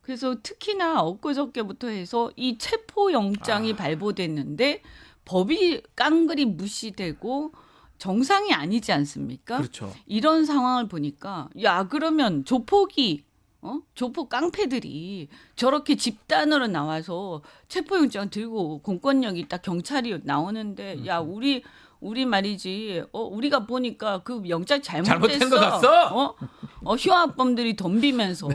그래서 특히나 엊그저께부터 해서 이 체포 영장이 발부됐는데 법이 깡그리 무시되고 정상이 아니지 않습니까? 그렇죠. 이런 상황을 보니까 그러면 조폭 깡패들이 저렇게 집단으로 나와서 체포영장 들고 공권력이 있다 경찰이 나오는데 우리 말이지 우리가 보니까 그 영장 잘못된 것 같어? 흉악범들이 덤비면서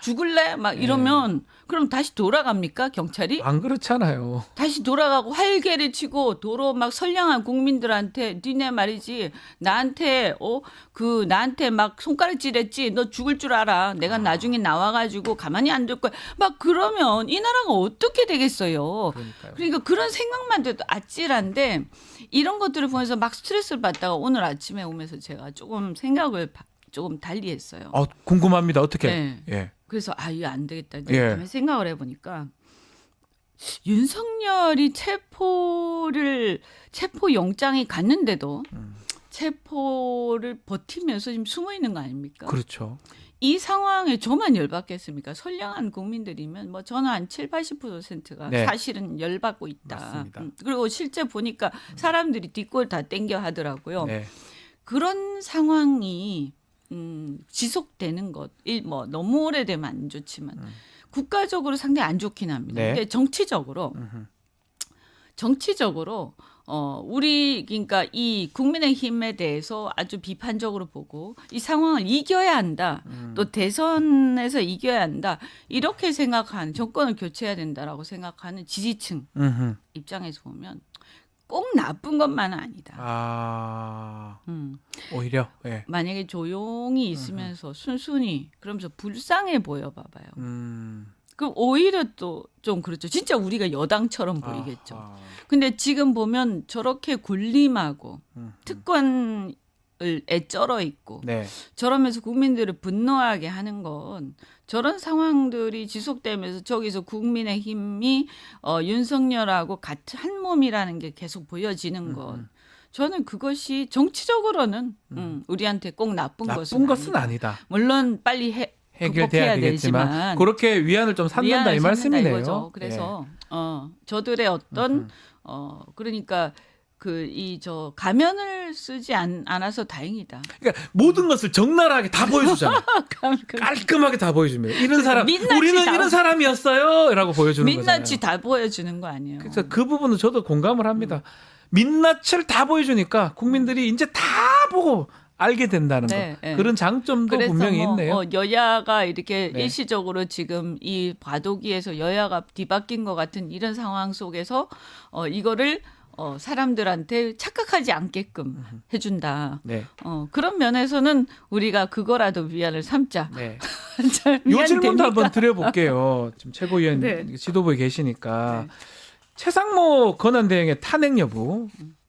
죽을래 막 이러면 그럼 다시 돌아갑니까 경찰이? 안 그렇잖아요. 다시 돌아가고 활개를 치고 도로 막 선량한 국민들한테 니네 말이지 나한테 나한테 막 손가락질했지 너 죽을 줄 알아 내가 나중에 나와가지고 가만히 안 둘 거야 막 그러면 이 나라가 어떻게 되겠어요. 그러니까요. 그러니까 그런 생각만 돼도 아찔한데 이런 것들을 보면서 막 스트레스를 받다가 오늘 아침에 오면서 제가 조금 생각을 조금 달리 했어요. 궁금합니다. 어떻게? 네. 예. 그래서 이거 안 되겠다. 예. 가만히 생각을 해보니까 윤석열이 체포 영장이 갔는데도 체포를 버티면서 지금 숨어 있는 거 아닙니까? 그렇죠. 이 상황에 저만 열받겠습니까? 선량한 국민들이면 뭐 저는 한 70~80%가 네. 사실은 열받고 있다. 맞습니다. 그리고 실제 보니까 사람들이 뒷골 다 땡겨 하더라고요. 네. 그런 상황이 지속되는 것, 뭐 너무 오래되면 안 좋지만 국가적으로 상당히 안 좋긴 합니다. 네. 근데 정치적으로 우리 그러니까 이 국민의힘에 대해서 아주 비판적으로 보고 이 상황을 이겨야 한다. 또 대선에서 이겨야 한다. 이렇게 생각하는 정권을 교체해야 된다라고 생각하는 지지층 입장에서 보면 꼭 나쁜 것만은 아니다. 오히려 예. 만약에 조용히 있으면서 순순히 그러면서 불쌍해 보여 봐봐요. 그럼 오히려 또 좀 그렇죠. 진짜 우리가 여당처럼 보이겠죠. 근데 지금 보면 저렇게 군림하고 특권을 애쩔어 있고 네. 저러면서 국민들을 분노하게 하는 건 저런 상황들이 지속되면서 저기서 국민의힘이 윤석열하고 같이 한 몸이라는 게 계속 보여지는 건 저는 그것이 정치적으로는 우리한테 꼭 나쁜 것은 아니다. 물론 빨리 해결돼야 극복해야 되겠지만 되지만 그렇게 위안을 좀 삼는다 이 말씀이네요. 이거죠. 그래서 저들의 어떤 그러니까 가면을 쓰지 않아서 다행이다. 그러니까 모든 것을 적나라하게 다 보여주잖아요. 깔끔하게 다 보여줍니다. 이런 사람, 우리는 이런 사람이었어요,라고 보여주는 거잖아요. 민낯이 다 보여주는 거 아니에요. 그래서 그 부분은 저도 공감을 합니다. 민낯을 다 보여주니까 국민들이 이제 다 보고 알게 된다는 네, 거. 네. 그런 장점도 분명히 있네요. 여야가 이렇게 네. 일시적으로 지금 이 과도기에서 여야가 뒤바뀐 것 같은 이런 상황 속에서 이거를 사람들한테 착각하지 않게끔 해준다. 네. 그런 면에서는 우리가 그거라도 위안을 삼자. 네. 위안이 요 질문도 됩니까? 한번 드려볼게요. 지금 최고위원 네. 지도부에 계시니까 네. 최상목 권한대행의 탄핵 여부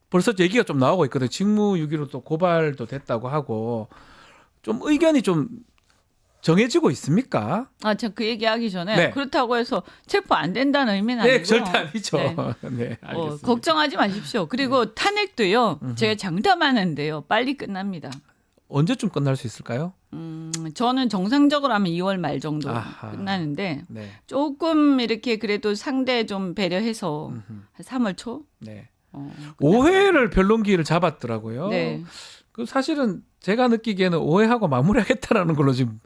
벌써 얘기가 좀 나오고 있거든요. 직무유기로 또 고발도 됐다고 하고 좀 의견이 좀 정해지고 있습니까? 저 그 얘기하기 전에 네. 그렇다고 해서 체포 안 된다는 의미는 네, 아니고요. 절대 아니죠. 네. 네, 알겠습니다. 걱정하지 마십시오. 그리고 탄핵도요. 제가 장담하는데요. 빨리 끝납니다. 언제쯤 끝날 수 있을까요? 저는 정상적으로 하면 2월 말 정도 아하. 끝나는데 네. 조금 이렇게 그래도 상대 좀 배려해서 한 3월 초? 네. 어, 5회를 변론기를 잡았더라고요. 네. 그 사실은 제가 느끼기에는 5회하고 마무리하겠다라는 걸로 지금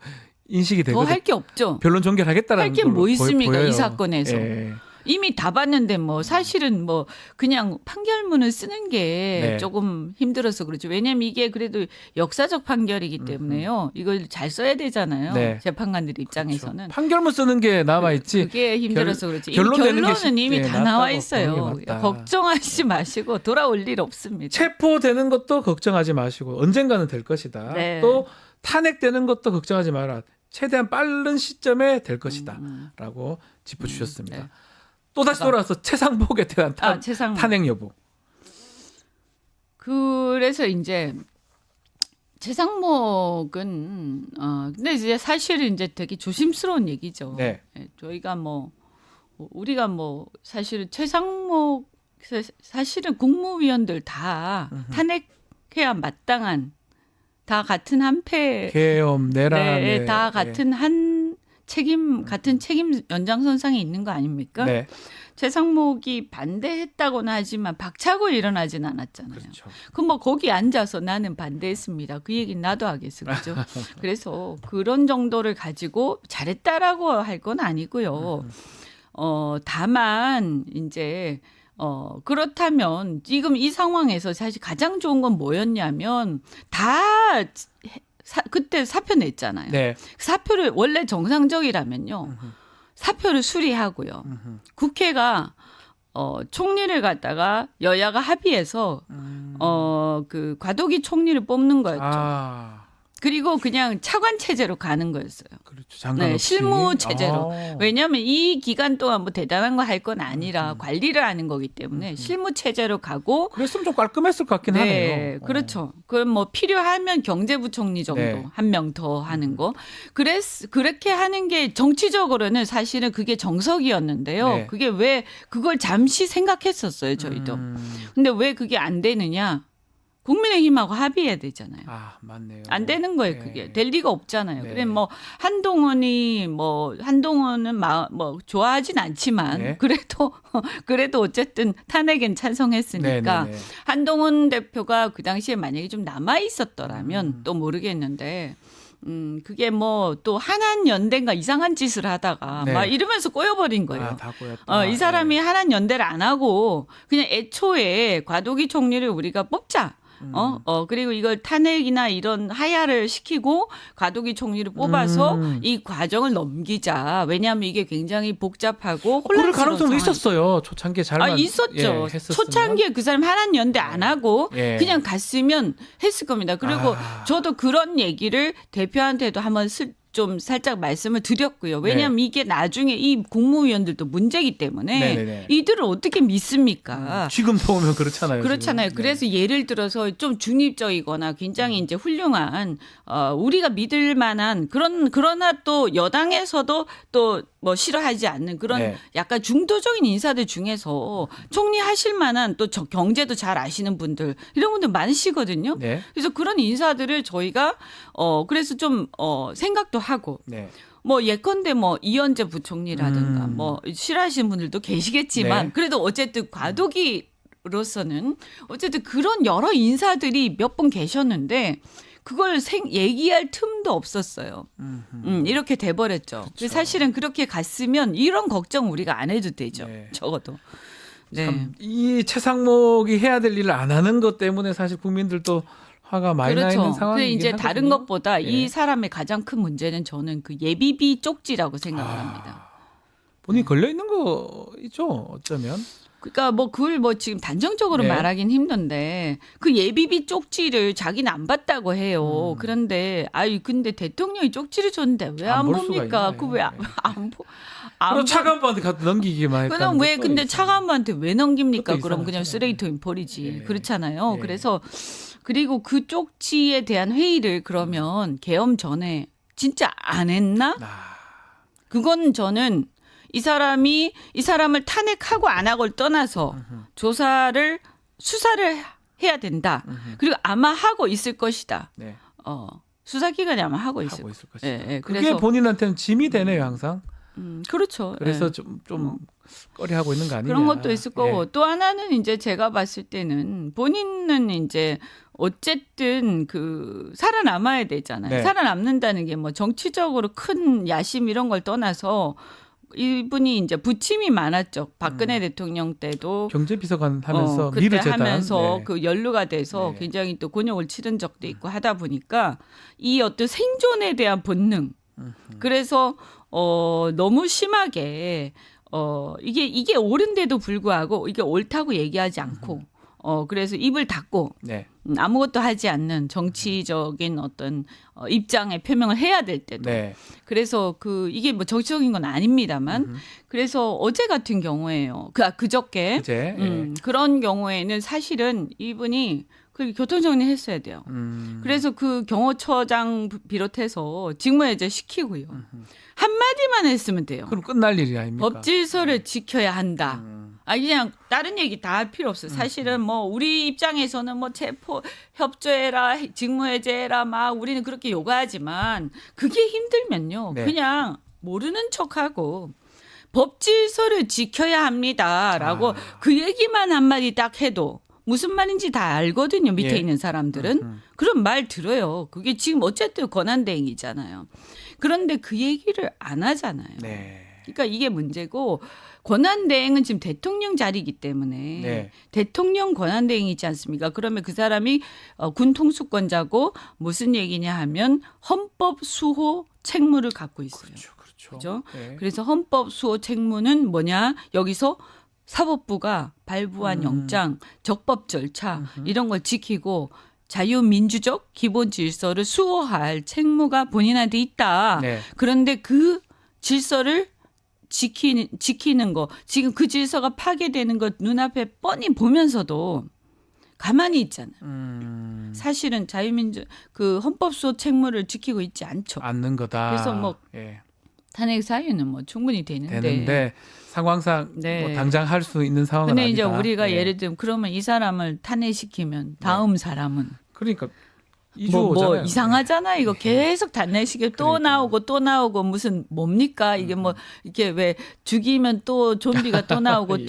인식이 더 되거든요. 할 게 없죠. 변론 종결하겠다라는 할 게 뭐 있습니까? 보여요. 이 사건에서. 예. 이미 다 봤는데 뭐 사실은 뭐 그냥 판결문을 쓰는 게 네. 조금 힘들어서 그렇죠. 왜냐하면 이게 그래도 역사적 판결이기 때문에요. 이걸 잘 써야 되잖아요. 네. 재판관들 입장에서는. 그렇죠. 판결문 쓰는 게 남아 있지. 그게 힘들어서 그렇지. 이미 결론내는 게 결론은 이미 쉽- 다 예, 나와 낫다고 있어요. 보는 게 맞다. 걱정하지 마시고 돌아올 일 없습니다. 체포되는 것도 걱정하지 마시고 언젠가는 될 것이다. 네. 또 탄핵되는 것도 걱정하지 마라. 최대한 빠른 시점에 될 것이다라고 짚어주셨습니다. 네. 또 다시 돌아와서 최상목에 대한 최상목. 탄핵 여부. 그래서 이제 최상목은 근데 이제 사실은 이제 되게 조심스러운 얘기죠. 네. 예, 저희가 우리가 사실은 최상목 사실은 국무위원들 다 탄핵해야 마땅한 다 같은 한패 계엄 내란. 네, 다 같은 한 책임 같은 책임 연장선상에 있는 거 아닙니까? 네. 최상목이 반대했다고는 하지만 박차고 일어나진 않았잖아요. 그렇죠. 그럼 거기 앉아서 나는 반대했습니다. 그 얘기는 나도 하겠어. 그죠? 그래서 그런 정도를 가지고 잘했다라고 할 건 아니고요. 다만 이제 그렇다면 지금 이 상황에서 사실 가장 좋은 건 뭐였냐면 다 그때 사표 냈잖아요. 네. 사표를 원래 정상적이라면요. 사표를 수리하고요. 국회가 총리를 갖다가 여야가 합의해서 그 과도기 총리를 뽑는 거였죠. 그리고 그냥 차관 체제로 가는 거였어요. 그렇죠. 장관 네, 없이. 실무 체제로. 아. 왜냐하면 이 기간 동안 뭐 대단한 거 할 건 아니라 관리를 하는 거기 때문에 실무 체제로 가고. 그랬으면 좀 깔끔했을 것 같긴 하네요. 그렇죠. 그럼 뭐 필요하면 경제부총리 정도 네. 한 명 더 하는 거. 그렇게 하는 게 정치적으로는 사실은 그게 정석이었는데요. 네. 그게 왜 그걸 잠시 생각했었어요, 저희도. 근데 왜 그게 안 되느냐? 국민의힘하고 합의해야 되잖아요. 아, 맞네요. 안 되는 거예요, 네. 그게. 될 리가 없잖아요. 네. 그래 한동훈은 좋아하진 않지만 네. 그래도 어쨌든 탄핵엔 찬성했으니까 네, 네, 네. 한동훈 대표가 그 당시에 만약에 좀 남아 있었더라면 또 모르겠는데 그게 또 한한연대인가 이상한 짓을 하다가 네. 막 이러면서 꼬여버린 거예요. 아, 다 꼬였다. 이 사람이 한한연대를 안 하고 그냥 애초에 과도기 총리를 우리가 뽑자. 그리고 이걸 탄핵이나 이런 하야를 시키고 과도기 총리를 뽑아서 이 과정을 넘기자. 왜냐하면 이게 굉장히 복잡하고 그럴 혼란스러운 가능성도 상황이 있었어요. 초창기에 잘만 있었죠. 했었으면. 초창기에 그 사람 한한연대 안 하고 예. 그냥 갔으면 했을 겁니다. 그리고 저도 그런 얘기를 대표한테도 한번 좀 살짝 말씀을 드렸고요. 왜냐하면 이게 나중에 이 국무위원들도 문제이기 때문에 네네네. 이들을 어떻게 믿습니까? 지금 보면 그렇잖아요. 그렇잖아요. 지금. 그래서 예를 들어서 좀 중립적이거나 굉장히 이제 훌륭한 우리가 믿을 만한 그러나 또 여당에서도 또 싫어하지 않는 그런 네. 약간 중도적인 인사들 중에서 총리 하실 만한 또 경제도 잘 아시는 분들 이런 분들 많으시거든요. 네. 그래서 그런 인사들을 저희가 그래서 좀 생각도 하고 네. 예컨대 이현재 부총리라든가 싫어하시는 분들도 계시겠지만 네. 그래도 어쨌든 과도기로서는 어쨌든 그런 여러 인사들이 몇 분 계셨는데 그걸 얘기할 틈도 없었어요. 이렇게 돼버렸죠. 그렇죠. 사실은 그렇게 갔으면 이런 걱정 우리가 안 해도 되죠. 네. 적어도. 네. 참, 이 최상목이 해야 될 일을 안 하는 것 때문에 사실 국민들도 화가 많이 나 있는 그렇죠. 상황이긴 근데 이제 하거든요. 다른 것보다 예. 이 사람의 가장 큰 문제는 저는 그 예비비 쪽지라고 생각을 합니다. 본인이 걸려 있는 거 있죠. 어쩌면. 그러니까 그걸 지금 단정적으로 네. 말하긴 힘든데 그 예비비 쪽지를 자기는 안 봤다고 해요. 그런데 근데 대통령이 쪽지를 줬는데 왜 안 볼 수가 봅니까? 있나요? 그거 왜 안 보? 그럼 차관 분한테 갖다 넘기기만 했다는 그럼 왜 것도 근데 있어요. 차관한테 왜 넘깁니까? 그것도 그럼 그냥 이상하잖아요. 쓰레기통에 버리지. 예. 그렇잖아요. 예. 그래서 그리고 그 쪽지에 대한 회의를 그러면 계엄 전에 진짜 안 했나? 그건 저는 이 사람을 탄핵하고 안 하고를 떠나서 수사를 해야 된다. 그리고 아마 하고 있을 것이다. 네. 수사기관이 아마 하고 있을 것이다. 예, 예. 그게 그래서 본인한테는 짐이 되네요, 항상. 그렇죠. 그래서 예. 좀 꺼리하고 있는 거 아니냐. 그런 것도 있을 거고 예. 또 하나는 이제 제가 봤을 때는 본인은 이제 어쨌든 그 살아남아야 되잖아요. 네. 살아남는다는 게 뭐 정치적으로 큰 야심 이런 걸 떠나서 이분이 이제 부침이 많았죠. 박근혜 대통령 때도 경제비서관 하면서 그때 미르재단 하면서 네. 그 연루가 돼서 네. 굉장히 또 곤욕을 치른 적도 있고 하다 보니까 이 어떤 생존에 대한 본능. 그래서 너무 심하게 이게 옳은데도 불구하고 이게 옳다고 얘기하지 않고 그래서 입을 닫고 네. 아무것도 하지 않는 정치적인 어떤 입장의 표명을 해야 될 때도 네. 그래서 이게 뭐 정치적인 건 아닙니다만 그래서 어제 같은 경우에요. 그저께 그제 그런 경우에는 사실은 이분이 그 교통정리 했어야 돼요. 그래서 그 경호처장 비롯해서 직무해제 시키고요. 한마디만 했으면 돼요. 그럼 끝날 일이 아닙니까? 법질서를 지켜야 한다. 그냥 다른 얘기 다 할 필요 없어요. 사실은 뭐 우리 입장에서는 뭐 체포 협조해라, 직무해제해라 막 우리는 그렇게 요구하지만 그게 힘들면요. 네. 그냥 모르는 척하고 법질서를 지켜야 합니다라고 그 얘기만 한마디 딱 해도 무슨 말인지 다 알거든요. 밑에 예. 있는 사람들은. 그런 말 들어요. 그게 지금 어쨌든 권한대행이잖아요. 그런데 그 얘기를 안 하잖아요. 네. 그러니까 이게 문제고 권한대행은 지금 대통령 자리이기 때문에 네. 대통령 권한대행이지 않습니까? 그러면 그 사람이 군 통수권자고 무슨 얘기냐 하면 헌법 수호 책무를 갖고 있어요. 그렇죠. 그죠? 네. 그래서 헌법 수호 책무는 뭐냐? 여기서 사법부가 발부한 영장, 적법 절차 이런 걸 지키고 자유민주적 기본 질서를 수호할 책무가 본인한테 있다. 네. 그런데 그 질서를 지키는 거 지금 그 질서가 파괴되는 것 눈앞에 뻔히 보면서도 가만히 있잖아요. 사실은 그 헌법 수호 책무를 지키고 있지 않죠. 않는 거다. 그래서 뭐 예. 탄핵 사유는 뭐 충분히 되는데 상황상 네. 뭐 당장 할 수 있는 상황은 근데 아니다. 이제 우리가 예. 예를 들면 그러면 이 사람을 탄핵시키면 다음 사람은 그러니까 뭐 이주호잖아요. 이상하잖아요. 이거 계속 단내시계 또 그러니까. 나오고 무슨 뭡니까? 이게 뭐 이게 왜 죽이면 또 좀비가 또 나오고 예,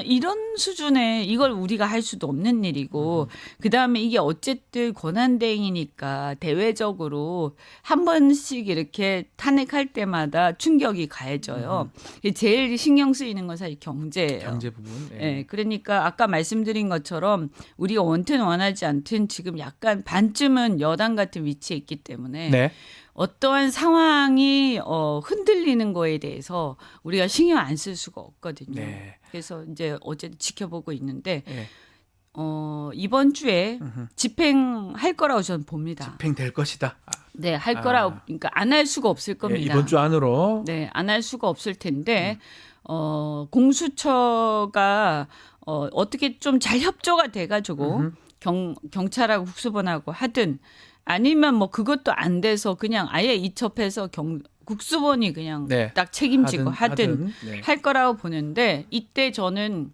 이런 수준의 이걸 우리가 할 수도 없는 일이고 그다음에 이게 어쨌든 권한대행이니까 대외적으로 한 번씩 이렇게 탄핵할 때마다 충격이 가해져요. 제일 신경 쓰이는 건 사실 경제예요. 경제 부분. 예. 예, 그러니까 아까 말씀드린 것처럼 우리가 원튼 원하지 않든 지금 약간 반쯤은 여당 같은 위치에 있기 때문에 네. 어떠한 상황이 흔들리는 거에 대해서 우리가 신경 안 쓸 수가 없거든요. 네. 그래서 이제 어쨌든 지켜보고 있는데 예. 이번 주에 집행할 거라고 저는 봅니다. 집행될 것이다. 네, 할 거라고 그러니까 안 할 수가 없을 겁니다. 예, 이번 주 안으로. 네, 안 할 수가 없을 텐데 공수처가 어떻게 좀 잘 협조가 돼가지고 경찰하고 국수본하고 하든 아니면 뭐 그것도 안 돼서 그냥 아예 이첩해서 국수본이 그냥 네. 딱 책임지고 하든 네. 할 거라고 보는데 이때 저는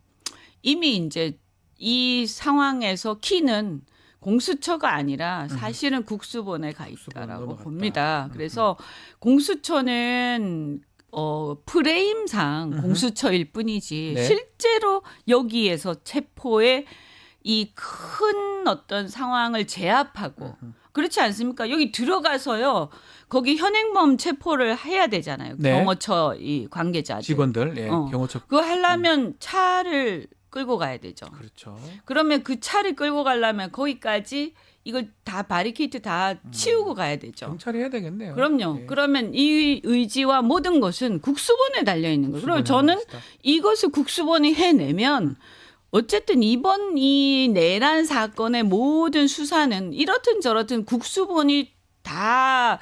이미 이제 이 상황에서 키는 공수처가 아니라 사실은 국수본에 가 있다라고 넘어갔다. 봅니다. 그래서 공수처는 프레임상 공수처일 뿐이지 네. 실제로 여기에서 체포의 이 큰 어떤 상황을 제압하고 그렇지 않습니까? 여기 들어가서요. 거기 현행범 체포를 해야 되잖아요. 네. 경호처 이 관계자들. 직원들, 예, 경호처. 그거 하려면 차를 끌고 가야 되죠. 그렇죠. 그러면 그 차를 끌고 가려면 거기까지 이걸 다 바리케이트 다 치우고 가야 되죠. 경찰이 해야 되겠네요. 그럼요. 예. 그러면 이 의지와 모든 것은 국수본에 달려 있는 거예요. 그리고 저는 이것을 국수본이 해내면 어쨌든 이번 이 내란 사건의 모든 수사는 이렇든 저렇든 국수본이 다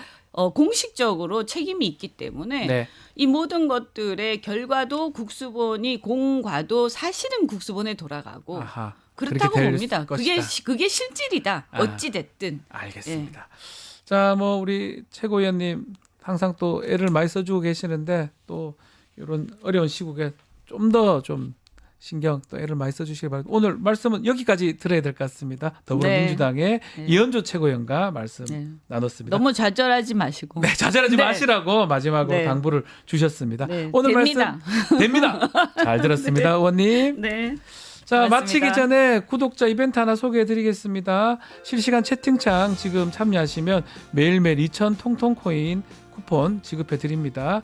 공식적으로 책임이 있기 때문에 네. 이 모든 것들의 결과도 국수본이 공과도 사실은 국수본에 돌아가고 아하. 그렇다고 그렇게 될 봅니다. 것이다. 그게 실질이다. 아. 어찌 됐든. 알겠습니다. 자, 뭐 우리 최고위원님 항상 또 애를 많이 써주고 계시는데 또 이런 어려운 시국에 좀 더 좀 신경 또 애를 많이 써주시기 바랍니다. 오늘 말씀은 여기까지 들어야 될 것 같습니다. 더불어민주당의 네. 이현주 최고위원과 말씀 네. 나눴습니다. 너무 좌절하지 마시고. 네, 좌절하지 네. 마시라고 마지막으로 네. 당부를 주셨습니다. 네, 오늘 됩니다. 말씀 됩니다. 잘 들었습니다, 의원님. 네. 자, 고맙습니다. 마치기 전에 구독자 이벤트 하나 소개해드리겠습니다. 실시간 채팅창 지금 참여하시면 매일매일 2,000 통통코인 쿠폰 지급해드립니다.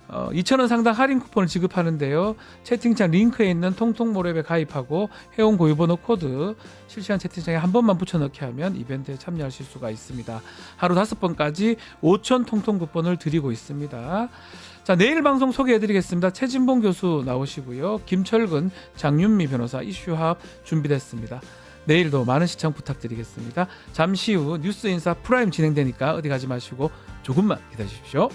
2,000원 상당 할인 쿠폰을 지급하는데요. 채팅창 링크에 있는 통통모랩에 가입하고 회원 고유번호 코드 실시간 채팅창에 한 번만 붙여넣기 하면 이벤트에 참여하실 수가 있습니다. 하루 5번까지 5,000 통통 쿠폰을 드리고 있습니다. 자, 내일 방송 소개해드리겠습니다. 최진봉 교수 나오시고요. 김철근, 장윤미 변호사 이슈합 준비됐습니다. 내일도 많은 시청 부탁드리겠습니다. 잠시 후 뉴스인사 프라임 진행되니까 어디 가지 마시고 조금만 기다리십시오.